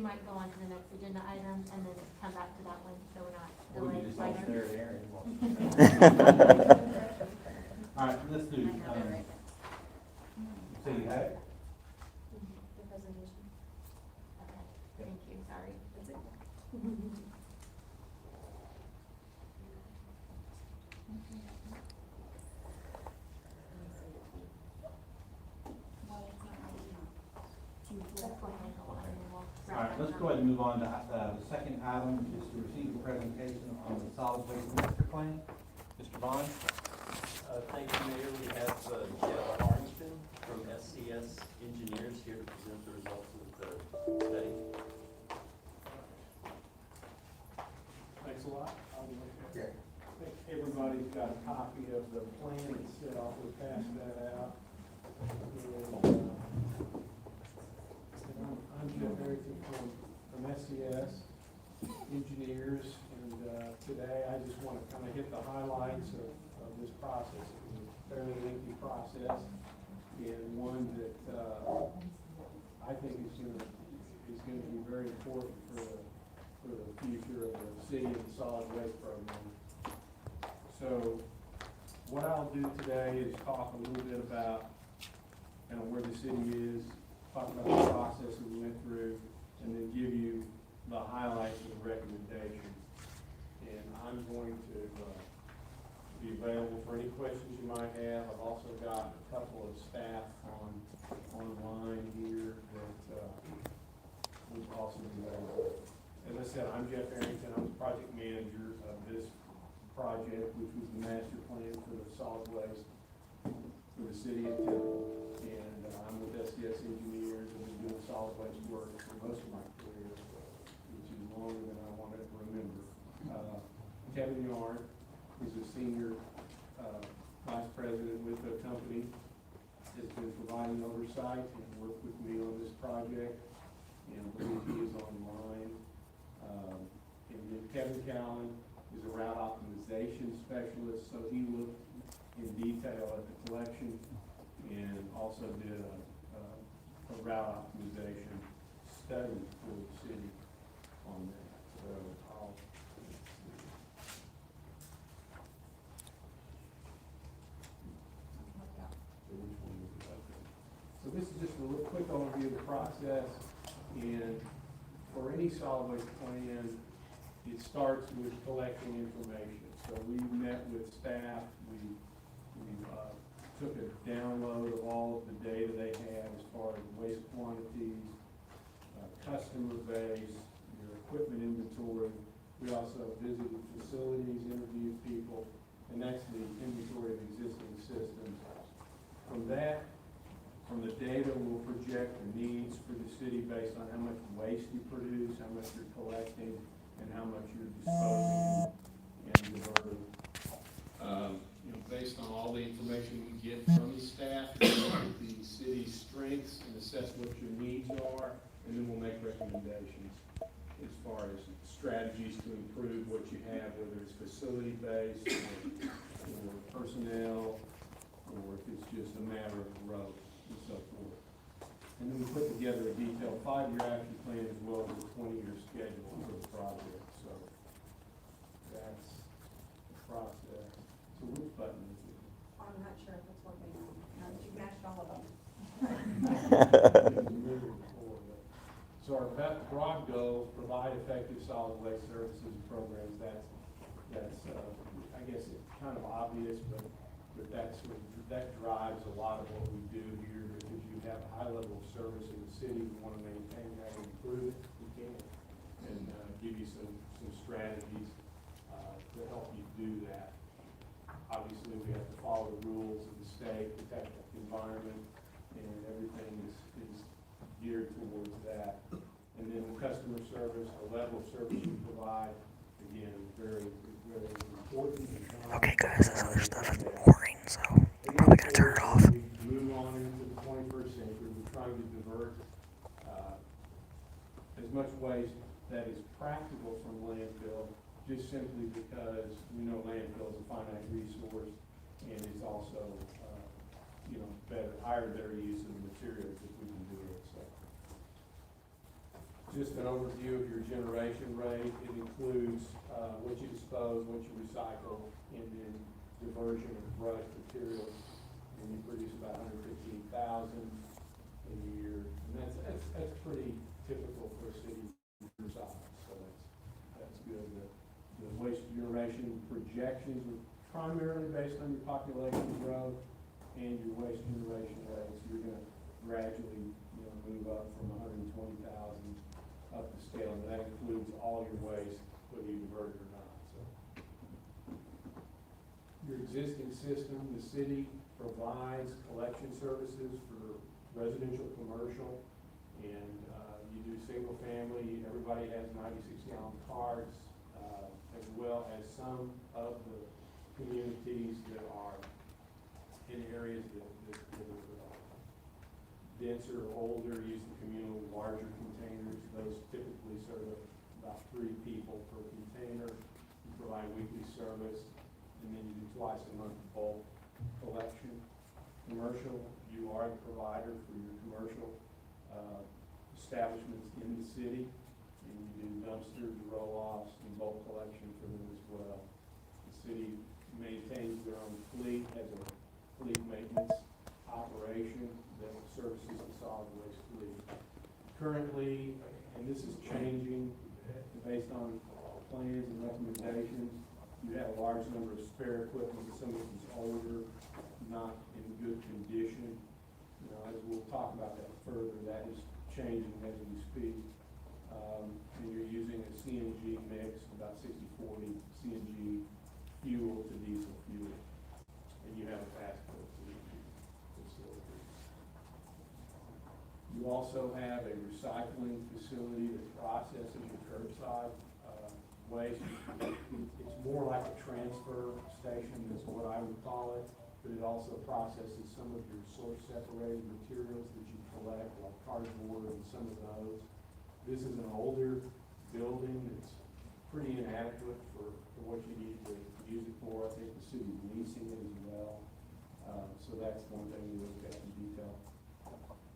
[SPEAKER 3] you might go on to the next agenda item and then come back to that one, so we're not
[SPEAKER 8] Or we
[SPEAKER 3] delayed.
[SPEAKER 8] can just all stare at Aaron. All right, let's do, so you have it?
[SPEAKER 3] The presentation. Okay, thank you, sorry. That's it.
[SPEAKER 8] All right, let's go ahead and move on to, the second item, which is to receive a presentation on the solid waste master plan. Mr. Bond?
[SPEAKER 10] Thank you, Mayor. We have Jeff Arlington from SCS Engineers here to present the results of the study.
[SPEAKER 11] Thanks a lot. I think everybody's got a copy of the plan itself. We'll pass that out. And, I'm Jeff Harrington from SCS Engineers, and today I just want to kind of hit the highlights of this process. It was a fairly lengthy process, and one that I think is going to be very important for the future of the city and the solid waste program. So what I'll do today is talk a little bit about kind of where the city is, talk about the process that we went through, and then give you the highlights of the recommendations. And I'm going to be available for any questions you might have. I've also got a couple of staff online here that will also be available. As I said, I'm Jeff Harrington. I'm the project manager of this project, which was the master plan for the solid waste for the city of Temple. And I'm with SCS Engineers, and been doing solid waste work for most of my career, which is longer than I wanted to remember. Kevin Yarn is a senior vice president with the company, has been providing oversight and worked with me on this project, and I believe he is online. And then Kevin Callan is a route optimization specialist, so he looked in detail at the collection and also did a route optimization study for the city on that. So So this is just a little quick overview of the process, and for any solid waste plan, it starts with collecting information. So we met with staff, we took a download of all of the data they had as far as waste quantities, customer base, your equipment inventory. We also visited facilities, interviewed people, and that's the inventory of existing systems. From that, from the data, we'll project the needs for the city based on how much waste you produce, how much you're collecting, and how much you're disposing and diverting. Based on all the information we get from the staff, we'll look at the city's strengths and assess what your needs are, and then we'll make recommendations as far as strategies to improve what you have, whether it's facility-based or personnel, or if it's just a matter of growth and so forth. And then we put together a detailed 5-year action plan as well as a 20-year schedule for the project. So that's the process. So which button is it?
[SPEAKER 12] I'm not sure if it's working now. Now that you've matched all of them.
[SPEAKER 11] So our broad goals: provide effective solid waste services and programs. That's I guess it's kind of obvious, but that drives a lot of what we do here, because you have a high level of service in the city. We want to maintain that and improve it if we can, and give you some strategies to help you do that. Obviously, we have to follow the rules of the state, protect the environment, and everything is geared towards that. And then the customer service, the level of service we provide, again, very, very important.
[SPEAKER 13] Okay, guys, this other stuff is boring, so I'm probably gonna turn it off.
[SPEAKER 11] We move on into the 21st century. We're trying to divert as much waste that is practical from landfill, just simply because we know landfill is a finite resource, and it's also, higher and better use of the materials if we can do it. So just an overview of your generation rate. It includes what you dispose, what you recycle, and then diversion of brush materials. And you produce about 115,000 a year, and that's pretty typical for a city your size. So that's good. The waste generation projections are primarily based on your population growth and your waste generation rates. You're going to gradually, move up from 120,000 up the scale, and that includes all your waste, whether you divert it or not. So, your existing system, the city provides collection services for residential, commercial, and you do single family. Everybody has 96-gallon carts, as well as some of the communities that are in areas that are denser or older, use the communal larger containers. Those typically serve about 3 people per container. You provide weekly service, and then you do twice a month bulk collection. Commercial, you are the provider for your commercial establishments in the city, and you do dumpsters, roll-offs, and bulk collection for them as well. The city maintains their own fleet, has a fleet maintenance operation that services the solid waste fleet. Currently, and this is changing based on plans and recommendations, you have a large number of spare equipment. Some of it is older, not in good condition. As we'll talk about that further, that is changing as we speak. And you're using a CNG mix, about 60-40 CNG fuel to diesel fuel. And you have a fast food facility. You also have a recycling facility that processes your curbside waste. It's more like a transfer station is what I would call it, but it also processes some of your source separated materials that you collect, like cardboard and some of those. This is an older building that's pretty inadequate for what you need to use it for. I think the city's leasing it as well. So that's one thing we look at in detail.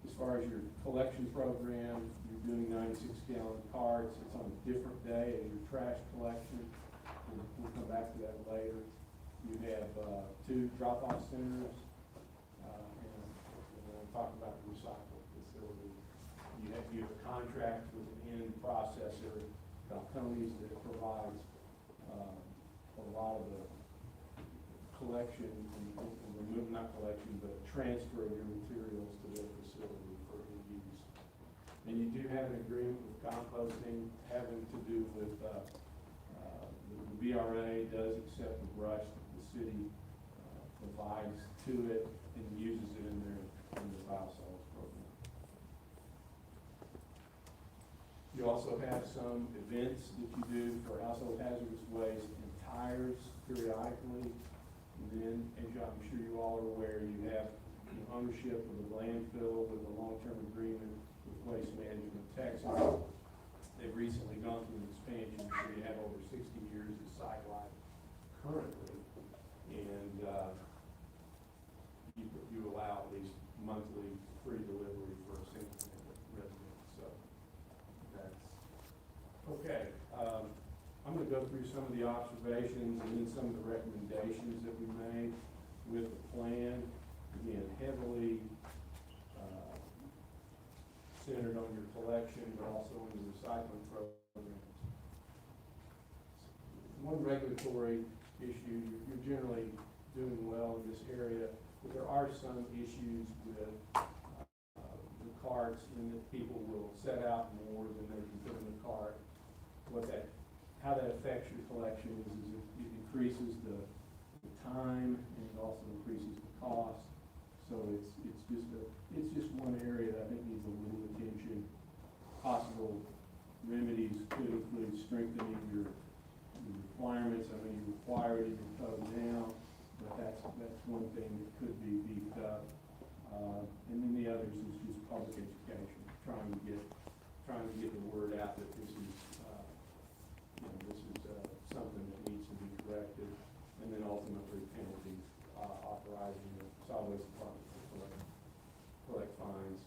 [SPEAKER 11] As far as your collection program, you're doing 96-gallon carts. It's on a different day as your trash collection. We'll come back to that later. You have 2 drop-off centers, and we'll talk about the recycle facility. You have a contract with an end processor, companies that provides a lot of the collection and remove, not collection, but transfer of your materials to their facility for use. And you do have an agreement with composting having to do with the VRA does accept the brush that the city provides to it and uses it in their biosolids program. You also have some events that you do for household hazardous waste and tires periodically. And then, as I'm sure you all are aware, you have ownership of the landfill with a long-term agreement with Waste Management Texas. They've recently gone through an expansion, so you have over 60 years of site life currently. And you allow at least monthly free delivery for a single resident. So that's okay. I'm going to go through some of the observations and then some of the recommendations that we made with the plan. Again, heavily centered on your collection, but also on your recycling programs. One regulatory issue, you're generally doing well in this area, but there are some issues with the carts, in that people will set out more than they can put in the cart. How that affects your collection is it increases the time, and it also increases the cost. So it's just one area that I think needs a little attention. Possible remedies could include strengthening your requirements. I mean, you require it in your code now, but that's one thing that could be beefed up. And then the others is just public education, trying to get the word out that this is something that needs to be corrected, and then ultimately penalties, authorizing the solid waste department to collect fines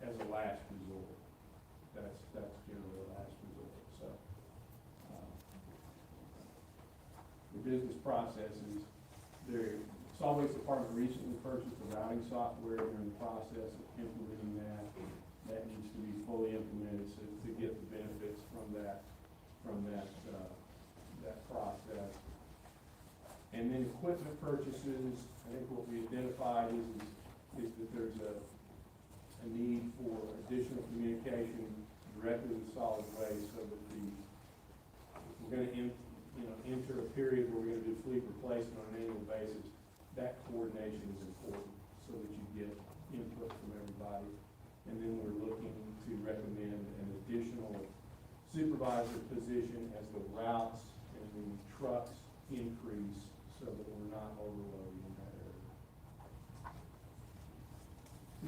[SPEAKER 11] as a last resort. That's generally business processes. Solid Waste Department recently purchased the routing software. They're in the process of implementing that. That needs to be fully implemented to get the benefits from that process. And then equipment purchases, I think what we identified is that there's a need for additional communication directly with solid waste, so that we're gonna enter a period where we're gonna do fleet replacement on an annual basis. That coordination is important, so that you get input from everybody. And then we're looking to recommend an additional supervisor position as the routes and the trucks increase, so that we're not overloading in that area.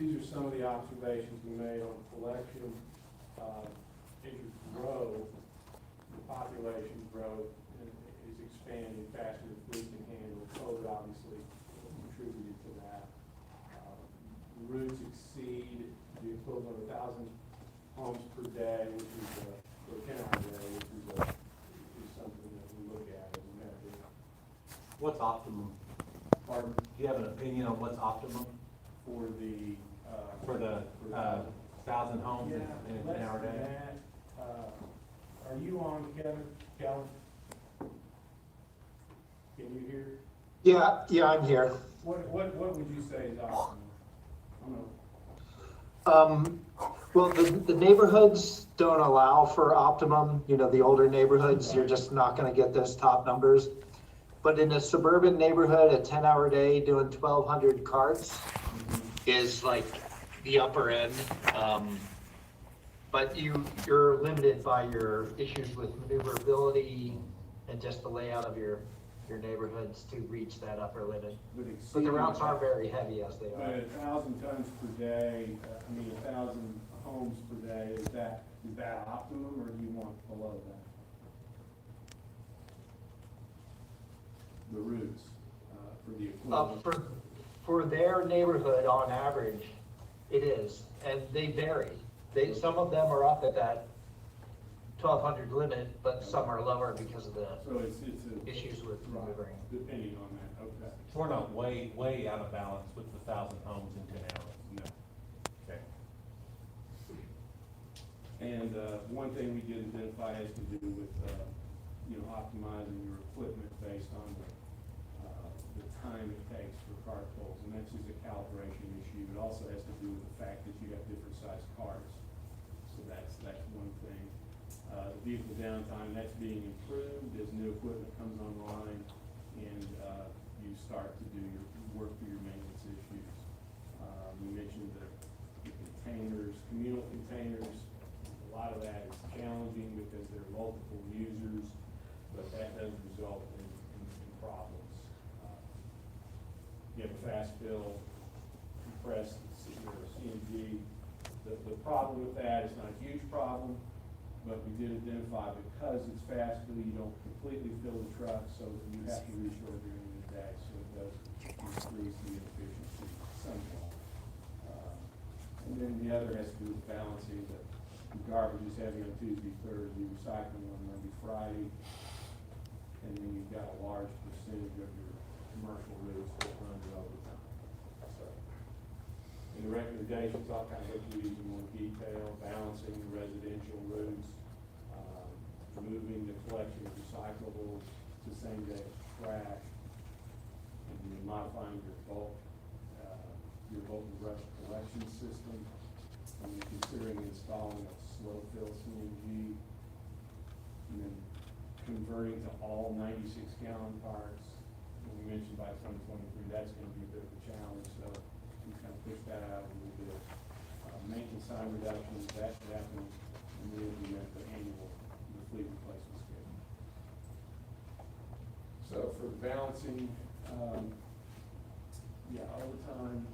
[SPEAKER 11] These are some of the observations we made on collection. As you grow, the population growth is expanding faster than fleet can handle. COVID obviously contributed to that. The routes exceed the equivalent of 1,000 homes per day, which is for a 10-hour day, which is something that we look at as a method.
[SPEAKER 8] What's optimum?
[SPEAKER 11] Pardon?
[SPEAKER 8] Do you have an opinion on what's optimum
[SPEAKER 11] For the
[SPEAKER 8] 1,000 homes in an hour day?
[SPEAKER 11] Are you on, Kevin? Kelly? Can you hear?
[SPEAKER 14] Yeah, I'm here.
[SPEAKER 11] What would you say is optimum?
[SPEAKER 14] Well, the neighborhoods don't allow for optimum, the older neighborhoods, you're just not gonna get those top numbers. But in a suburban neighborhood, a 10-hour day doing 1,200 carts is like the upper end. But you're limited by your issues with maneuverability and just the layout of your neighborhoods to reach that upper limit. But the routes are very heavy as they are.
[SPEAKER 11] But 1,000 tons per day, 1,000 homes per day, is that optimum, or do you want below that? The routes, for the equivalent.
[SPEAKER 14] For their neighborhood, on average, it is, and they vary. Some of them are up at that 1,200 limit, but some are lower because of the issues with maneuvering.
[SPEAKER 11] Depending on that, okay.
[SPEAKER 8] So we're not way out of balance with the 1,000 homes in 10 hours?
[SPEAKER 11] No.
[SPEAKER 8] Okay.
[SPEAKER 11] And one thing we did identify has to do with, optimizing your equipment based on the time it takes for cart pulls, and that's just a calibration issue. It also has to do with the fact that you have different sized carts. So that's one thing. The vehicle downtime, that's being improved as new equipment comes online and you start to work through your maintenance issues. We mentioned the containers, communal containers. A lot of that is challenging because there are multiple users, but that does result in problems. You have a fast fill, compressed CNG. The problem with that is not a huge problem, but we did identify because it's fast fill, you don't completely fill the truck, so you have to restore during the day, so it does increase the efficiency somewhat. And then the other has to do with balancing the garbage is heavy on Tuesday, Thursday, recycling on Monday, Friday, and then you've got a large percentage of your commercial routes that run overtime. So, in the recommendations, I'll kind of go through these in more detail: balancing the residential routes, moving the collection of recyclables to same-day trash, and then modifying your bulk and rush collection system, and then considering installing a slow fill CNG, and then converting to all 96-gallon carts. And we mentioned by 2023 that's going to be a bit of a challenge, so we kind of push that out a little bit. Maintenance time reductions, that should happen, and we implement the annual fleet replacement schedule. So for balancing, overtime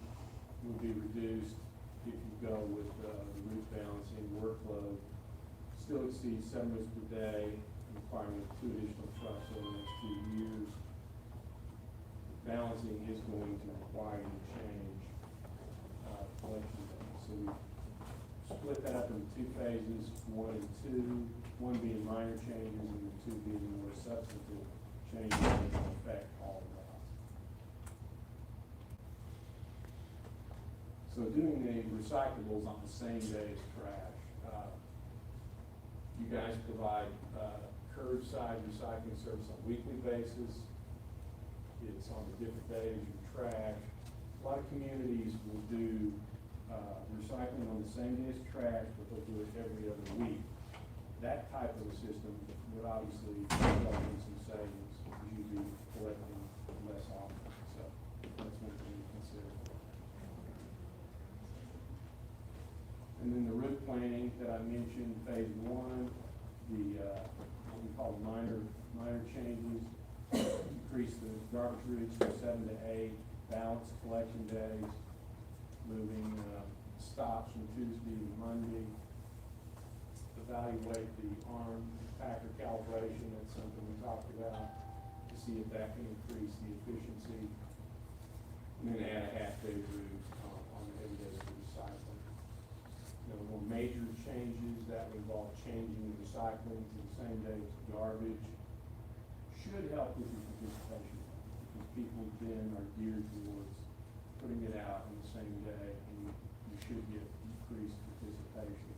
[SPEAKER 11] will be reduced if you go with the route balancing. Workload still exceeds 7 routes per day, requiring 2 additional trucks over the next 2 years. Balancing is going to require you to change collection days. So we split that up into 2 phases, 1 and 2, 1 being minor changes and 2 being more substantive changes that affect all routes. So doing the recyclables on the same day as trash, you guys provide curbside recycling service on a weekly basis. It's on a different day as your trash. A lot of communities will do recycling on the same day as trash, but they'll do it every other week. That type of a system would obviously result in some savings, because you'd be collecting less often. So that's one thing to consider. And then the route planning that I mentioned, phase one, the what we call minor changes, increase the garbage routes from 7 to 8, balance collection days, moving stops from Tuesday to Monday, evaluate the arm packer calibration. That's something we talked about, to see if that can increase the efficiency, and then add a half-day route on every day for recycling. More major changes that would involve changing the recycling to the same day as garbage should help with your participation, because people then are geared towards putting it out on the same day, and you should get increased participation.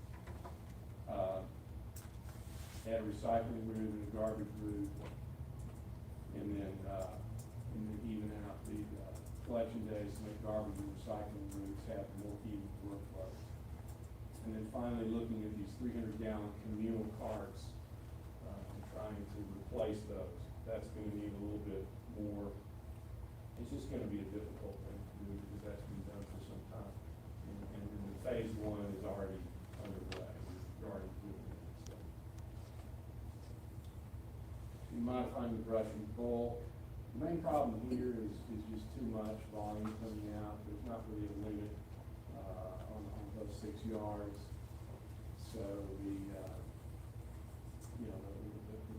[SPEAKER 11] Add a recycling route and a garbage route, and then even out the collection days to make garbage and recycling routes have more even workflows. And then finally, looking at these 300-gallon communal carts and trying to replace those. That's going to need a little bit more. It's just going to be a difficult thing to do, because that's been done for some time. And phase one is already underway. We're already doing it. So. Modifying the brush and pull. The main problem here is just too much volume coming out. There's not really a limit on those 6 yards. So the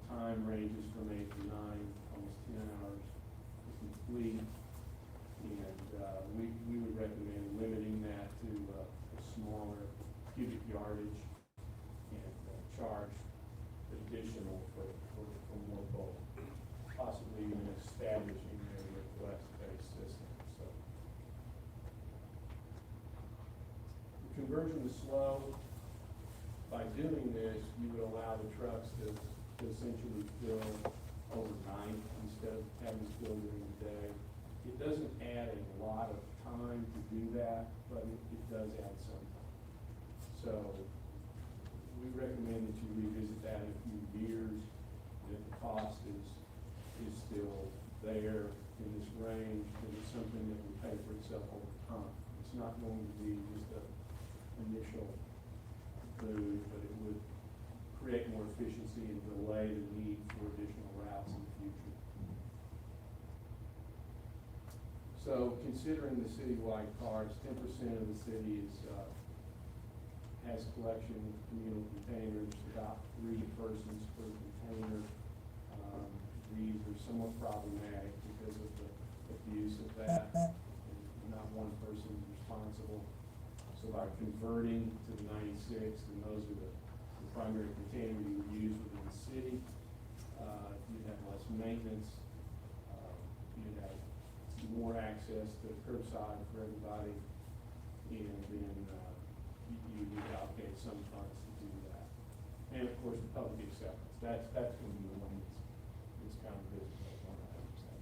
[SPEAKER 11] time ranges from 8 to 9, almost 10 hours to complete. And we would recommend limiting that to a smaller cubic yardage, and charge additional for more bulk, possibly even establishing a request-based system. So the conversion is slow. By doing this, you would allow the trucks to essentially fill overnight instead of having to fill during the day. It doesn't add a lot of time to do that, but it does add some time. So we recommend that you revisit that in a few years, and if the cost is still there in this range, then it's something that will pay for itself over time. It's not going to be just an initial move, but it would create more efficiency and delay the need for additional routes in the future. So considering the citywide cards, 10% of the city has collection communal containers, about 3 persons per container. These are somewhat problematic because of the abuse of that, and not one person is responsible. So by converting to the 96, and those are the primary container you would use within the city, you'd have less maintenance, you'd have more access to curbside for everybody, and then you would allocate some funds to do that. And of course, the public acceptance. That's going to be the one that's kind of visible at 100%.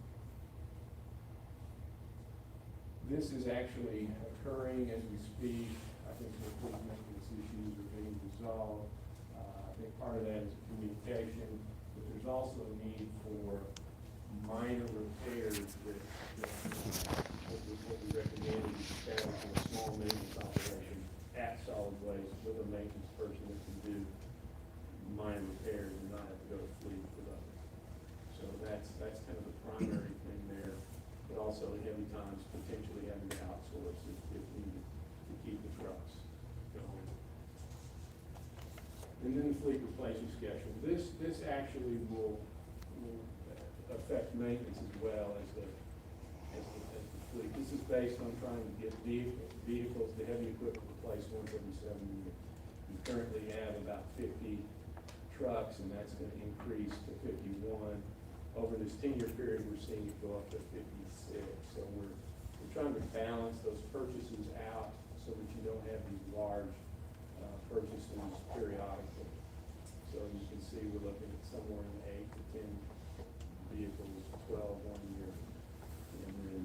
[SPEAKER 11] This is actually occurring as we speak. I think the fleet maintenance issues are being resolved. I think part of that is communication, but there's also a need for minor repairs that what we recommend is establishing a small maintenance operation at solid waste with a maintenance person that can do minor repairs and not have to go to fleet for those. So that's kind of the primary thing there, but also at heavy times potentially having to outsource if needed to keep the trucks going. And then the fleet replacement schedule. This actually will affect maintenance as well as the fleet. This is based on trying to get vehicles, the heavy equipment replaced once every 7 years. We currently have about 50 trucks, and that's going to increase to 51 over this 10-year period, we're seeing it go up to 56. So we're trying to balance those purchases out so that you don't have these large purchases periodically. So you can see we're looking at somewhere in the 8 to 10 vehicles, 12 1 year. And then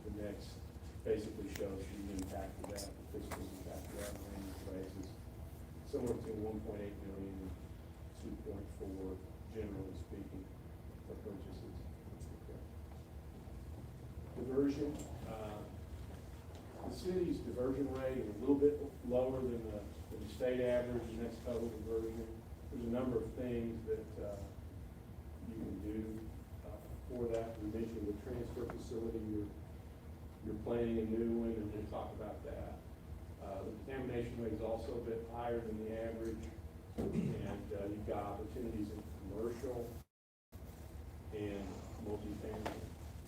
[SPEAKER 11] the next basically shows the impact of that, the fiscal impact of that on an annual basis. Somewhere between 1.8 million and 2.4, generally speaking, for purchases. Diversion, the city's diversion rate is a little bit lower than the state average, and that's total diversion. There's a number of things that you can do for that. We mentioned the transfer facility, you're planning a new one, and we'll talk about that. The contamination rate is also a bit higher than the average, and you've got opportunities in commercial and multifamily.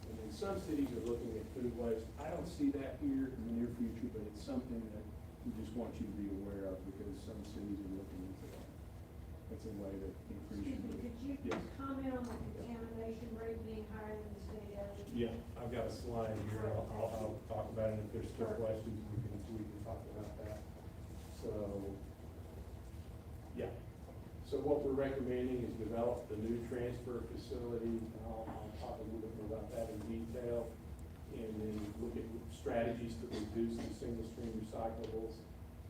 [SPEAKER 11] And then some cities are looking at food waste. I don't see that here in the near future, but it's something that we just want you to be aware of because some cities are looking into that. That's a way to increase.
[SPEAKER 12] Excuse me, could you
[SPEAKER 11] Yes.
[SPEAKER 12] comment on the contamination rate being higher than the state average?
[SPEAKER 11] Yeah, I've got a slide here. I'll talk about it. If there's still questions, we can talk about that. So, yeah. So what we're recommending is develop the new transfer facility. I'll talk a little bit more about that in detail. And then look at strategies to reduce the single stream recyclables.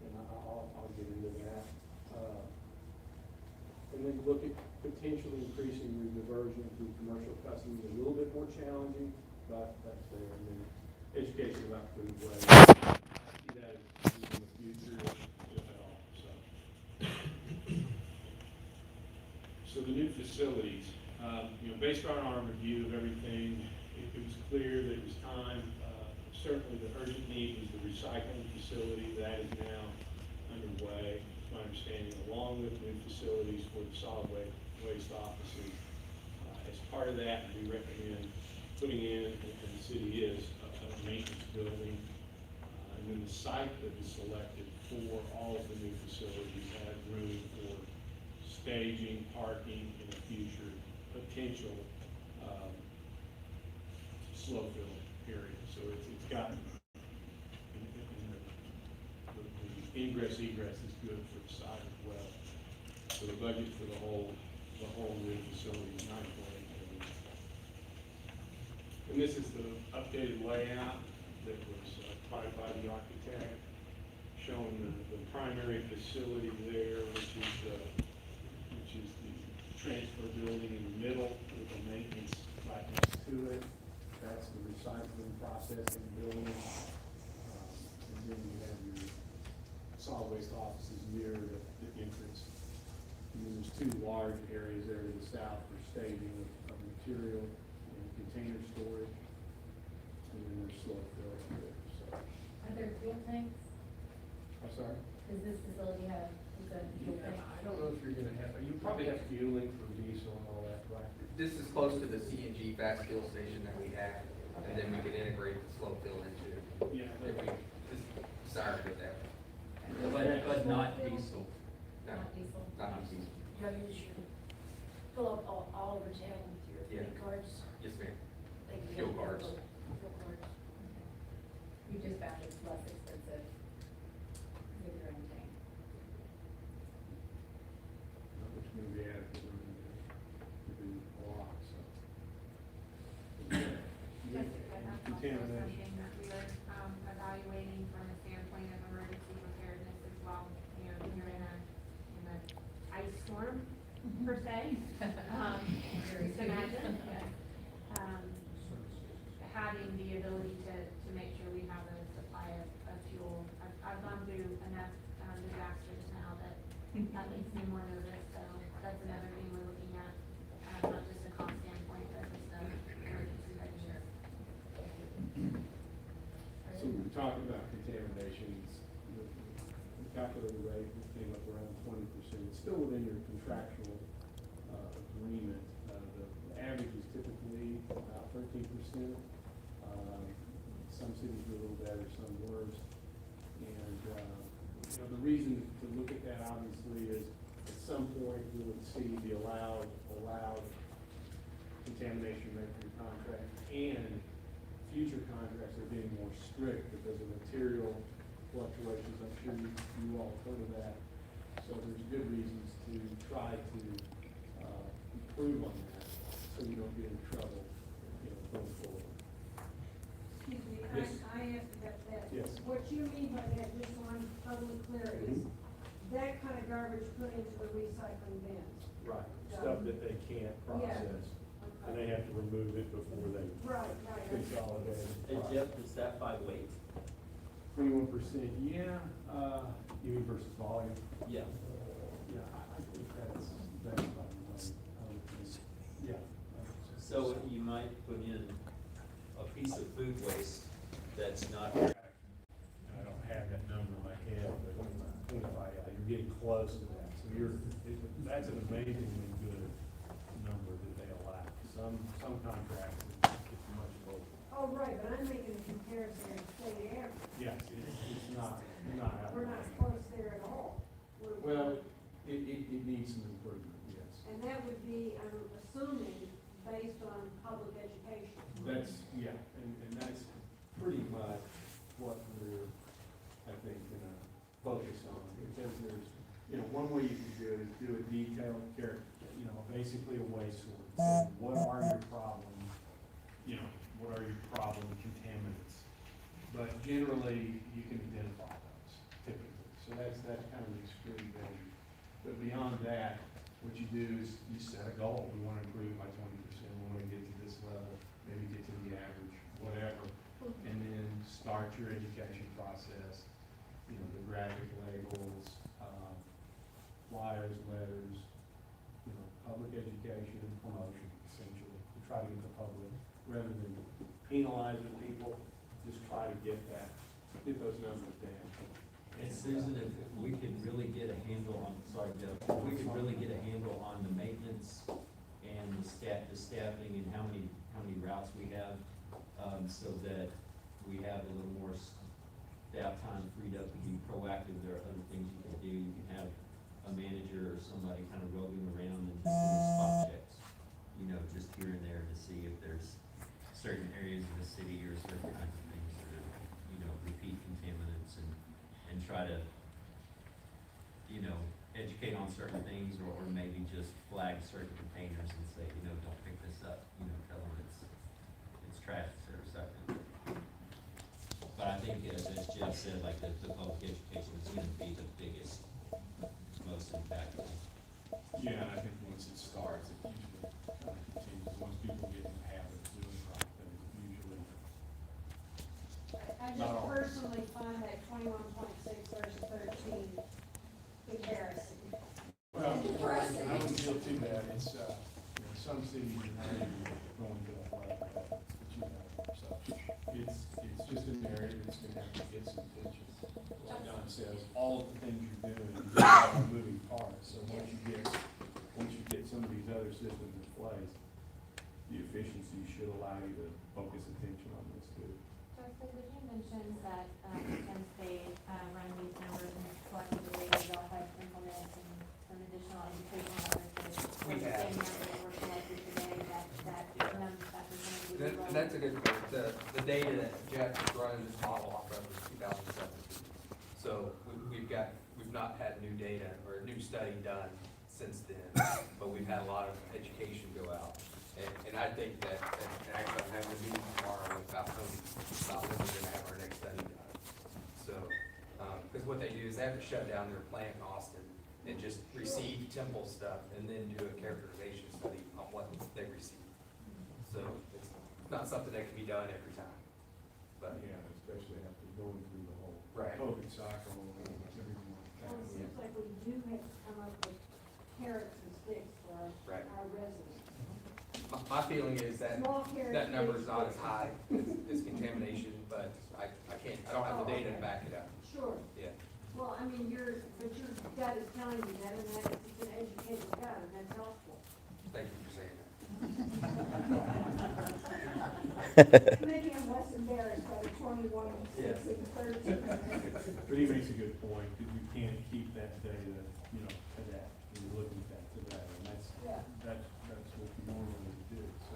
[SPEAKER 11] And I'll get into that. And then look at potentially increasing your diversion through commercial customers. A little bit more challenging, but that's there. And then education about food waste. I see that in the future, if at all. So the new facilities, based on our review of everything, it was clear that it was time. Certainly the urgent need was the recycling facility. That is now underway, my understanding, along with new facilities for the solid waste offices. As part of that, we recommend putting in, and the city is, a maintenance building. And then the site that was selected for all of the new facilities had room for staging, parking, and a future potential slow fill area. So it's got, the ingress egress is good for the site as well. So the budget for the whole new facility is $9.8 million. And this is the updated layout that was provided by the architect, showing the primary facility there, which is the transfer building in the middle with the maintenance right next to it. That's the recycling processing building. And then you have your solid waste offices near the entrance. And then there's two large areas there to the south for staging of material and container storage. And then there's slow fill there. So,
[SPEAKER 3] Are there fuel tanks?
[SPEAKER 11] I'm sorry?
[SPEAKER 3] Does this facility have a fuel tank?
[SPEAKER 11] I don't know if you're gonna have, you probably have fueling for diesel and all that, right?
[SPEAKER 7] This is close to the CNG fast fuel station that we have, and then we could integrate the slow fill into it.
[SPEAKER 11] Yeah.
[SPEAKER 7] If we desire to go that way.
[SPEAKER 10] But not diesel.
[SPEAKER 7] No,
[SPEAKER 3] Not diesel.
[SPEAKER 7] not diesel.
[SPEAKER 3] How do you use fill up all over town with your
[SPEAKER 7] Yeah.
[SPEAKER 3] big cards?
[SPEAKER 7] Yes, ma'am.
[SPEAKER 3] Like you
[SPEAKER 7] Fuel
[SPEAKER 3] get
[SPEAKER 7] cards.
[SPEAKER 3] Fuel cards. Okay. You just found it's less expensive with your own tank.
[SPEAKER 11] Which may be adequate to do a lot, so.
[SPEAKER 12] Jessica, that's also
[SPEAKER 11] Contamination.
[SPEAKER 12] something that we are, evaluating from a standpoint of emergency preparedness as well. You know, you're in a ice storm per se. Just imagine. Having the ability to make sure we have a supply of fuel. I've gone through enough, disasters now that makes me more nervous, so that's another thing we're looking at, not just a cost standpoint, but just a emergency readiness.
[SPEAKER 11] So we were talking about contaminations, the capital rate came up around 20%. It's still within your contractual agreement. The average is typically about 13%. Some cities do a little better, some worse. And the reason to look at that obviously is at some point we would see the allowed contamination mercury contract, and future contracts are being more strict because of material fluctuations. I'm sure you all heard of that. So there's good reasons to try to improve on that, so you don't get in trouble, going forward.
[SPEAKER 15] Excuse me,
[SPEAKER 11] Yes.
[SPEAKER 15] I asked about that.
[SPEAKER 11] Yes.
[SPEAKER 15] What you mean by that, just so I'm totally clear, is that kind of garbage put into the recycling bins?
[SPEAKER 11] Right, stuff that they can't process, and they have to remove it before they
[SPEAKER 15] Right.
[SPEAKER 11] consolidate it.
[SPEAKER 10] Hey Jeff, is that by weight?
[SPEAKER 11] 21%, yeah, you mean versus volume?
[SPEAKER 10] Yeah.
[SPEAKER 11] Yeah, I think that's about right. Yeah.
[SPEAKER 10] So you might put in a piece of food waste that's not.
[SPEAKER 11] I don't have that number in my head, but 25, yeah, you're getting close to that. So that's an amazingly good number that they allow. Some contracts, it's much lower.
[SPEAKER 15] Oh, right, but I'm making a comparison to state average.
[SPEAKER 11] Yes, it's not out.
[SPEAKER 15] We're not close there at all.
[SPEAKER 11] Well, it needs some improvement, yes.
[SPEAKER 15] And that would be, I'm assuming, based on public education.
[SPEAKER 11] That's, yeah, and that's pretty much what we're, I think, gonna focus on, because there's, one way you can do it is do a detailed basically a waste order. What are your problems, what are your problem contaminants? But generally, you can identify those typically, so that's kind of an extreme value. But beyond that, what you do is you set a goal. We want to improve by 20%. We want to get to this level, maybe get to the average, whatever. And then start your education process, the graphic labels, flyers, letters, public education and promotion, essentially, to try to get the public, rather than penalizing people, just try to get those numbers down.
[SPEAKER 10] And Susan, if we could really get a handle on, sorry, Jeff, if we could really get a handle on the maintenance and the staffing and how many routes we have, so that we have a little more staff time freed up to be proactive. There are other things you can do. You can have a manager or somebody kind of roving around and just doing spot checks, just here and there to see if there's certain areas of the city or certain kinds of things that are, repeat contaminants, and try to, educate on certain things, or maybe just flag certain containers and say, don't pick this up, tell them it's trash or something. But I think, as Jeff said, like the public education is gonna be the biggest, most impactful.
[SPEAKER 11] Yeah, and I think once it starts, it usually kind of continues. Once people get in the habit of doing the right things, it usually.
[SPEAKER 15] I just personally find that 21.6 versus 13 comparison.
[SPEAKER 11] Well, I wouldn't feel too bad. It's, some cities are not even going to that level, but so it's just an area that's gonna have to get some attention. Like Don says, all of the things you're doing, are moving parts, so once you get some of these other systems in place, the efficiency should allow you to focus attention on this too.
[SPEAKER 12] Justin, did you mention that, since they, run these numbers and collected the data, y'all had implemented some additional educational efforts?
[SPEAKER 7] We have.
[SPEAKER 12] The same numbers were collected today, that percentage would be lower?
[SPEAKER 7] And that's a good point. The data that Jeff is running this model off of is 2017. So we've not had new data or new study done since then, but we've had a lot of education go out. And I think that, and actually I'm having a meeting tomorrow with Falcone about when we're gonna have our next study done. So, because what they do is they have to shut down their plant in Austin and just receive Temple stuff and then do a characterization study on what they receive. So it's not something that can be done every time. But
[SPEAKER 11] Yeah, especially after going through the whole
[SPEAKER 7] Right.
[SPEAKER 11] COVID cycle and everything like
[SPEAKER 15] Well, it seems like we do have to come up with carrots and sticks for
[SPEAKER 7] Right.
[SPEAKER 15] our residents.
[SPEAKER 7] my feeling is that
[SPEAKER 15] Small carrots,
[SPEAKER 7] that number is
[SPEAKER 15] big
[SPEAKER 7] not as
[SPEAKER 15] sticks.
[SPEAKER 7] high as contamination, but I don't have the data to back it up.
[SPEAKER 15] Sure.
[SPEAKER 7] Yeah.
[SPEAKER 15] Well, I mean, your gut is telling you that, and that it's an educated gut, and that's helpful.
[SPEAKER 7] Thank you for saying that.
[SPEAKER 15] Maybe I'm less embarrassed by the 21, 6, and 13.
[SPEAKER 11] But he makes a good point, because you can't keep that data, to that, and you're looking at that today, and that's what you normally do, so.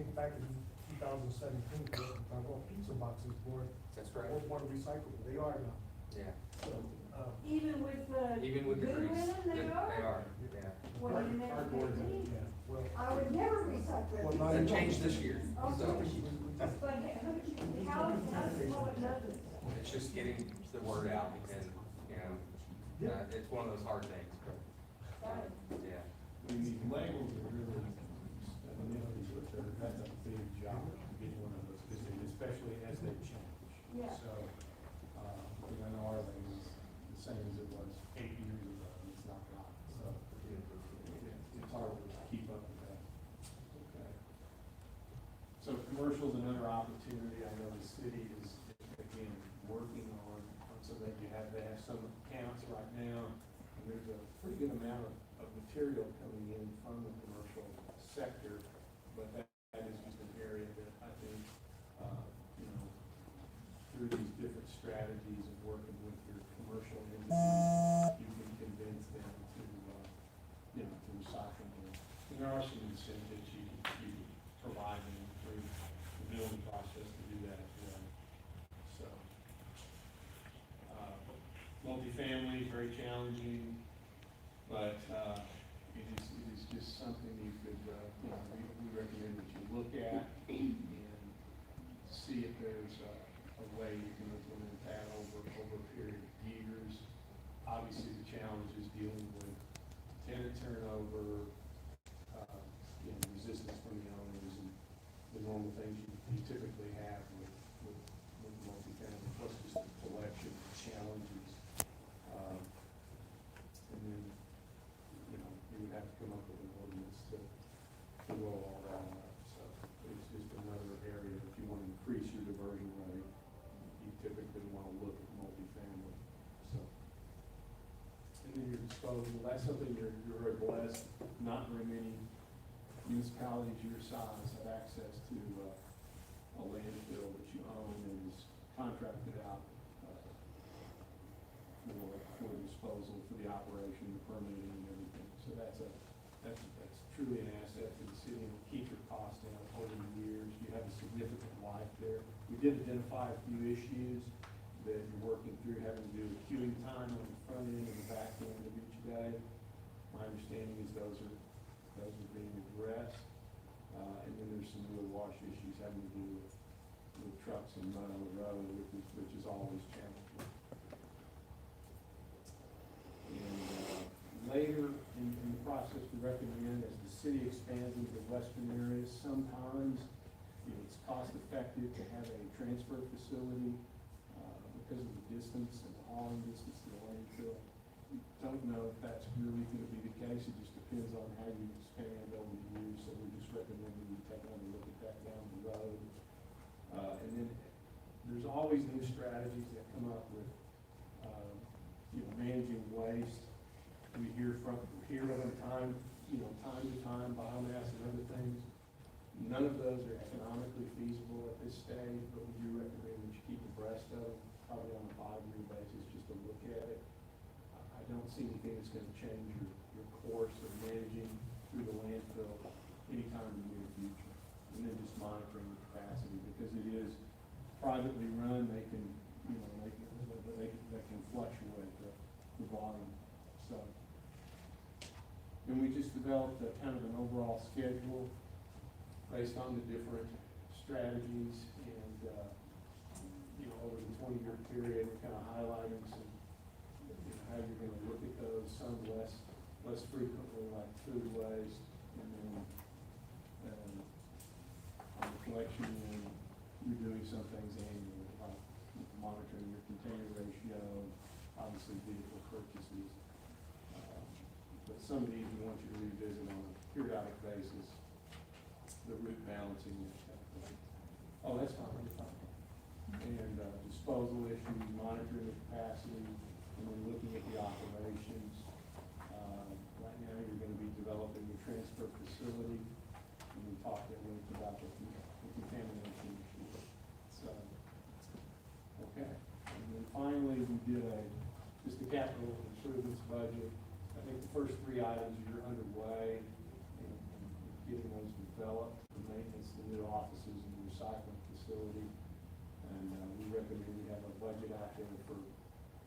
[SPEAKER 11] think back in 2017, we were talking about pizza boxes were.
[SPEAKER 7] That's correct.
[SPEAKER 11] More recyclable, they are now.
[SPEAKER 7] Yeah.
[SPEAKER 11] So,
[SPEAKER 15] Even with the
[SPEAKER 7] Even with the
[SPEAKER 15] good
[SPEAKER 7] grease.
[SPEAKER 15] women, they are?
[SPEAKER 7] yeah.
[SPEAKER 15] Well, you never
[SPEAKER 11] Cardboard,
[SPEAKER 15] think me.
[SPEAKER 11] yeah, well.
[SPEAKER 15] I would never recycle.
[SPEAKER 11] Well, not
[SPEAKER 7] That
[SPEAKER 11] anymore.
[SPEAKER 7] changed this year, so
[SPEAKER 15] But how does the public know this?
[SPEAKER 7] it's just getting the word out and, it's one of those hard things, but, yeah.
[SPEAKER 11] These labels are really, that's a big job, getting one of those, especially as they change.
[SPEAKER 15] Yeah.
[SPEAKER 11] So, I know our label is the same as it was 8 years ago, and it's not right, so it's hard to keep up with that. Okay. So commercial's another opportunity, I know the city is, again, working on, so that they have some accounts right now, and there's a pretty good amount of material coming in from the commercial sector, but that is just an area that I think, through these different strategies of working with your commercial entities, you can convince them to, to recycle more. And there are some incentives you can provide them through the billing process to do that as well. So, multifamily is very challenging, but, it is just something you could, we recommend that you look at and see if there's a way you can implement that over a period of years. Obviously, the challenge is dealing with tenant turnover, resistance from the owners, and the normal things you typically have with multifamily, plus just the collection challenges. And then, you would have to come up with an ordinance to roll all that out. So it's just another area, if you want to increase your diversion rate, you typically want to look at multifamily, so. And then your disposal, that's something you're very blessed, not very many municipalities your size have access to, a landfill that you own and is contracted out, for disposal, for the operation, the permitting and everything, so that's truly an asset to the city and will keep your costs down over the years. You have a significant life there. We did identify a few issues that you're working through, having to do with queuing time on the front end and the back end of each day. My understanding is those are being addressed. And then there's some real wash issues having to do with trucks and mud on the road, which is always challenging. And later in the process, we recommend as the city expands into the western areas, sometimes it's cost effective to have a transfer facility because of the distance and the hauling distance to the landfill. We don't know if that's really going to be the case. It just depends on how you expand over the years. So we just recommend that you take another look at that down the road. And then there's always new strategies that come up with managing waste. We hear of them time to time, biomass and other things. None of those are economically feasible at this stage, but we do recommend that you keep abreast of them, probably on a 5-year basis, just to look at it. I don't see anything that's going to change your course of managing through the landfill anytime in the near future. And then just monitoring the capacity, because it is privately run, they can fluctuate the volume. So, and we just developed a kind of an overall schedule based on the different strategies, and over the 20-year period, we're kind of highlighting some, how you're going to look at those, some less frequently, like food waste, and then on the collection end, you're doing some things annually, like monitoring your container ratio, obviously vehicle purchases. But some of these we want you to revisit on a periodic basis, the route balancing. Oh, that's fine. And disposal issues, monitoring the capacity, and then looking at the operations. Right now, you're going to be developing a transfer facility, and we talked at length about the contamination issue. So, okay. And then finally, we did just a capital improvements budget. I think the first 3 items you're underway in getting those developed. The maintenance, the new offices and recycling facility. And we recommend we have a budget out there for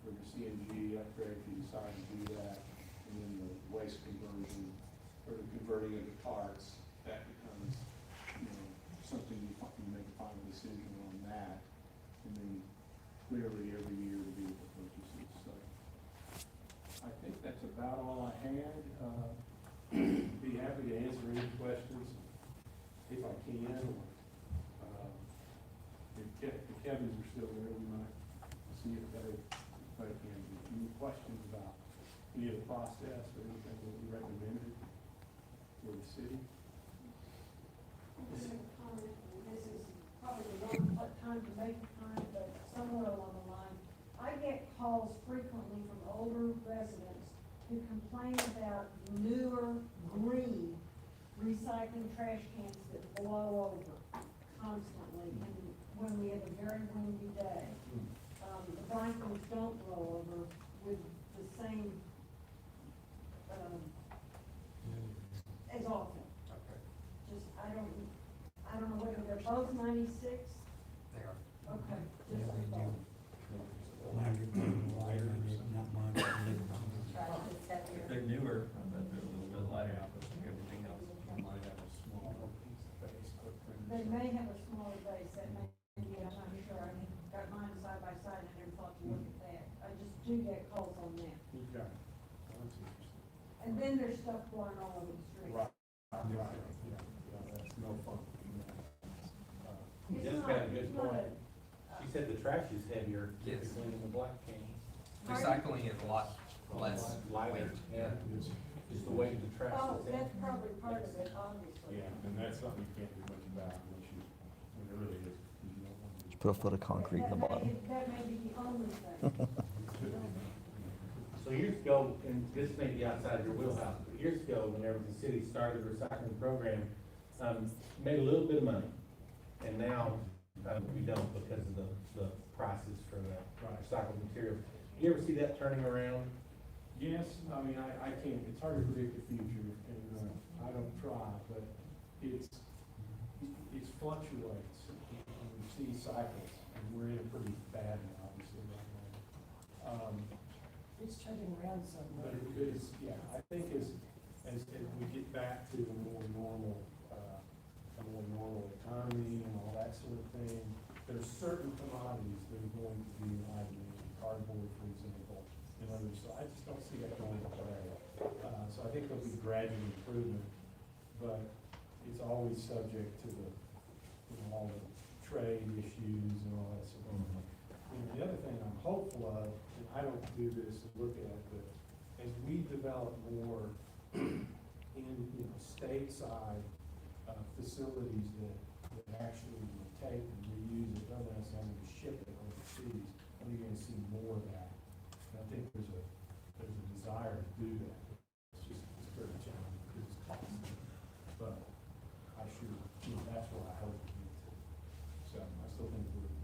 [SPEAKER 11] the CNG upgrade if you decide to do that. And then the waste conversion, or the converting of the carts, that becomes, something you make a final decision on that. And then clearly every year the vehicle purchases. So I think that's about all I had. Be happy to answer any questions if I can. If Kevin's are still there, we might see if they can. Any questions about any of the process or anything that we recommended for the city?
[SPEAKER 15] This is probably the wrong time to make a comment, but somewhere along the line, I get calls frequently from older residents who complain about newer green recycling trash cans that blow over constantly, and when we have a very windy day. The black ones don't blow over with the same, as often. Just, I don't know whether they're both 96?
[SPEAKER 7] They are.
[SPEAKER 15] Okay, just like both.
[SPEAKER 10] If they're newer, I bet they're a little bit lighter, everything else.
[SPEAKER 15] They may have a smaller base, that may be, I'm not sure, I got mine side by side, and I never thought to look at that. I just do get calls on that.
[SPEAKER 11] Okay. That's interesting.
[SPEAKER 15] And then there's stuff flying all over the street.
[SPEAKER 11] Right. Yeah, that's no fun.
[SPEAKER 15] It's
[SPEAKER 8] Jessica
[SPEAKER 15] not-
[SPEAKER 8] had a good
[SPEAKER 15] it's not
[SPEAKER 8] point. She said the trash is heavier
[SPEAKER 7] Yes.
[SPEAKER 8] typically than the black can.
[SPEAKER 7] Recycling is a lot less
[SPEAKER 8] Lighter,
[SPEAKER 7] weight.
[SPEAKER 8] yeah. It's the weight of the trash.
[SPEAKER 15] Oh,
[SPEAKER 8] that's in.
[SPEAKER 15] that's probably part of it, obviously.
[SPEAKER 11] Yeah, and that's something you can't do much about unless you, when it really is. You don't want to.
[SPEAKER 13] Just put a foot of concrete in the bottom.
[SPEAKER 15] That may be the only thing.
[SPEAKER 8] So years ago, and this may be outside of your wheelhouse, but years ago, whenever the city started the recycling program, made a little bit of money. And now, we don't because of the prices for the recycled material. You ever see that turning around?
[SPEAKER 11] Yes, I mean, I can't, it's hard to predict the future, and I don't try, but it fluctuates. And we see cycles, and we're in a pretty bad one, obviously, right now.
[SPEAKER 15] It's turning around so
[SPEAKER 11] But
[SPEAKER 15] much.
[SPEAKER 11] it is, yeah, I think as we get back to a more normal economy and all that sort of thing, there's certain commodities that are going to be in high demand, cardboard, for example, and others. So I just don't see that going away. So I think there'll be gradual improvement, but it's always subject to all the trade issues and all that sort of thing. And the other thing I'm hopeful of, and I don't do this and look at it, but as we develop more in, stateside facilities that actually take and reuse it, rather than us having to ship it overseas, I think you're gonna see more of that. And I think there's a desire to do that. It's very challenging because it's costly. But that's what I hope to get to. So I still think it's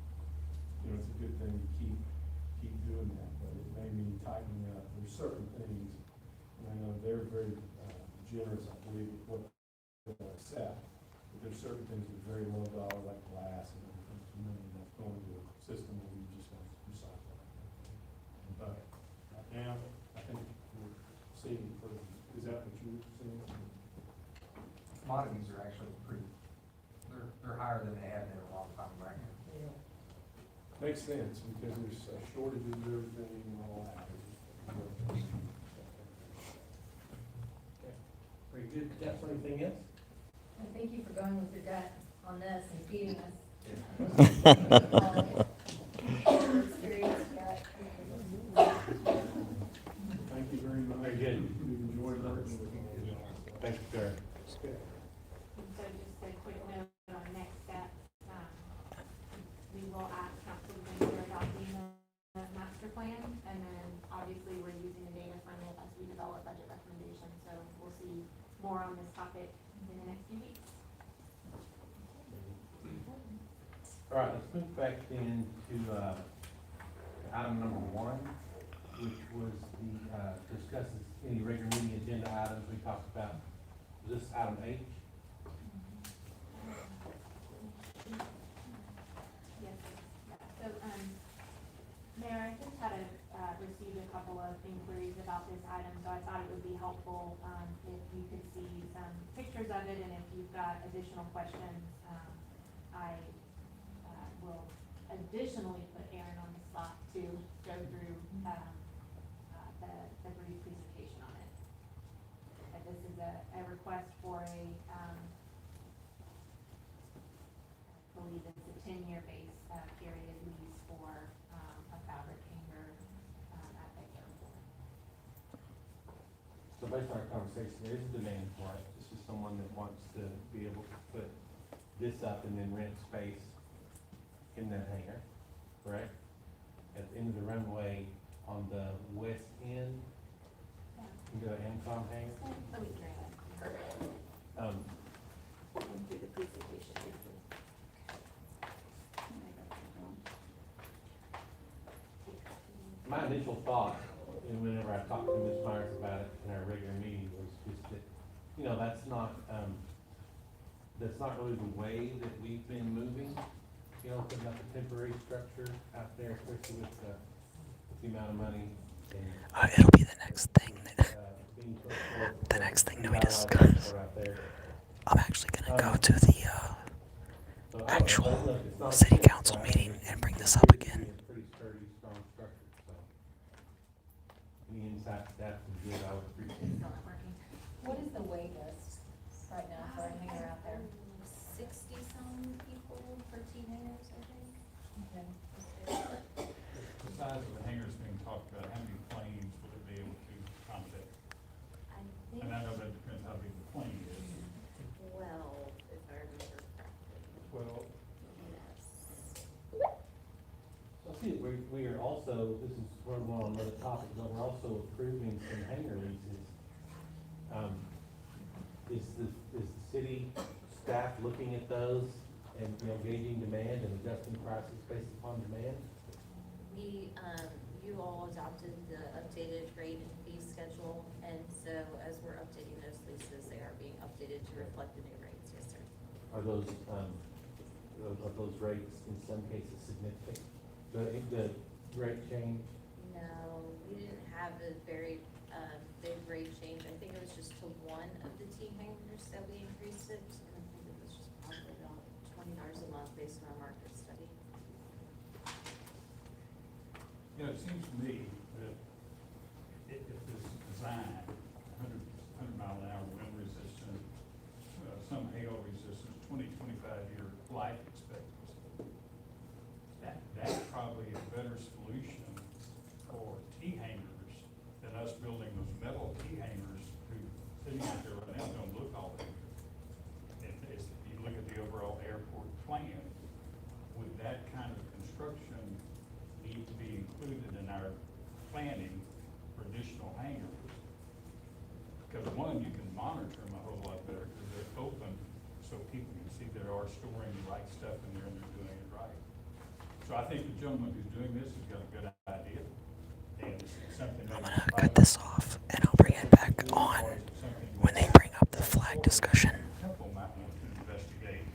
[SPEAKER 11] a good thing to keep doing that, but it may mean tightening up. There's certain things, and I know they're very generous, I believe, with what they'll accept. But there's certain things that are very low dollar, like glass and other things, that's going to a system where we just want to recycle. But right now, I think we're seeing improvement. Is that what you're seeing?
[SPEAKER 7] Commodities are actually they're higher than they have been in a long time right now.
[SPEAKER 11] Makes sense, because there's shortages of everything and all that.
[SPEAKER 8] Very good. Jeff, anything else?
[SPEAKER 3] And thank you for going with your gut on this and feeding us. Experience gut.
[SPEAKER 11] Thank you very much.
[SPEAKER 8] Very good.
[SPEAKER 11] We've enjoyed working with you.
[SPEAKER 8] Thank you, sir.
[SPEAKER 9] So just a quick note on next steps, we will ask council to consider adopting the master plan, and then obviously we're using the data from it as we develop budget recommendations, so we'll see more on this topic in the next few weeks.
[SPEAKER 8] All right, let's move back then to item number 1, which was the discusses any regular meeting agenda items we talked about. Is this item H?
[SPEAKER 3] Mayor, I just had received a couple of inquiries about this item, so I thought it would be helpful, if you could see some pictures of it, and if you've got additional questions, I, will additionally put Aaron on the spot to go through, the brief presentation on it. And this is a request for a, I believe it's a 10-year base, period lease for, a fabric hanger, at the airport.
[SPEAKER 8] So based on our conversation, there is a demand for it. This is someone that wants to be able to put this up and then rent space in that hangar, correct? At the end of the runway on the west end, you go to Amcom hangar.
[SPEAKER 3] Let me try that. Do the presentation.
[SPEAKER 8] My initial thought, and whenever I talked to Ms. Myers about it in our regular meeting, was just that, that's not really the way that we've been moving. Putting up a temporary structure out there, especially with the amount of money. And,
[SPEAKER 13] It'll be the next thing
[SPEAKER 8] being put forth
[SPEAKER 13] the next thing that we
[SPEAKER 8] without a
[SPEAKER 13] discuss.
[SPEAKER 8] out there.
[SPEAKER 13] I'm actually gonna go to the
[SPEAKER 8] So,
[SPEAKER 13] actual
[SPEAKER 8] look, it's not-
[SPEAKER 13] city council meeting and bring this up again.
[SPEAKER 8] It's a pretty sturdy, strong structure, so. Any insight staff can give, I would appreciate it.
[SPEAKER 3] It's not working.
[SPEAKER 12] What is the wait list right now for a hanger out there?
[SPEAKER 3] 60-some people for T-hangers, I think.
[SPEAKER 12] Okay.
[SPEAKER 6] The size of the hangar is being talked about, how many planes would it be able to accommodate?
[SPEAKER 3] I think
[SPEAKER 6] And I know that depends how big the plane is.
[SPEAKER 3] 12, if I remember correctly.
[SPEAKER 6] Well,
[SPEAKER 3] Yes.
[SPEAKER 8] So see, we are also, this is where we're on another topic, but we're also approving some hangar leases. Is the city staff looking at those and, gauging demand and adjusting prices based upon demand?
[SPEAKER 16] You all adopted the updated rate and fee schedule, and so as we're updating those leases, they are being updated to reflect the new rates, yes, sir.
[SPEAKER 8] Are those rates in some cases significant? The rate change?
[SPEAKER 16] No, we didn't have a very, big rate change. I think it was just to one of the T-hangers that we increased it, and I think it was just probably about $20 a month based on our market study.
[SPEAKER 6] it seems to me that if this is designed, 100 mile an hour wind resistant, some hail resistance, 25-year life expectancy, that's probably a better solution for T-hangers than us building those metal T-hangers who sitting out there right now don't look all that good. If you look at the overall airport plan, would that kind of construction need to be included in our planning for additional hangars? Because one, you can monitor them a whole lot better because they're open so people can see they are storing the right stuff in there and they're doing it right. So I think the gentleman who's doing this has got a good idea. And it's something
[SPEAKER 13] I'm
[SPEAKER 6] that
[SPEAKER 13] gonna cut this off and I'll bring it back on when they bring up the flag discussion.
[SPEAKER 6] Temple might want to investigate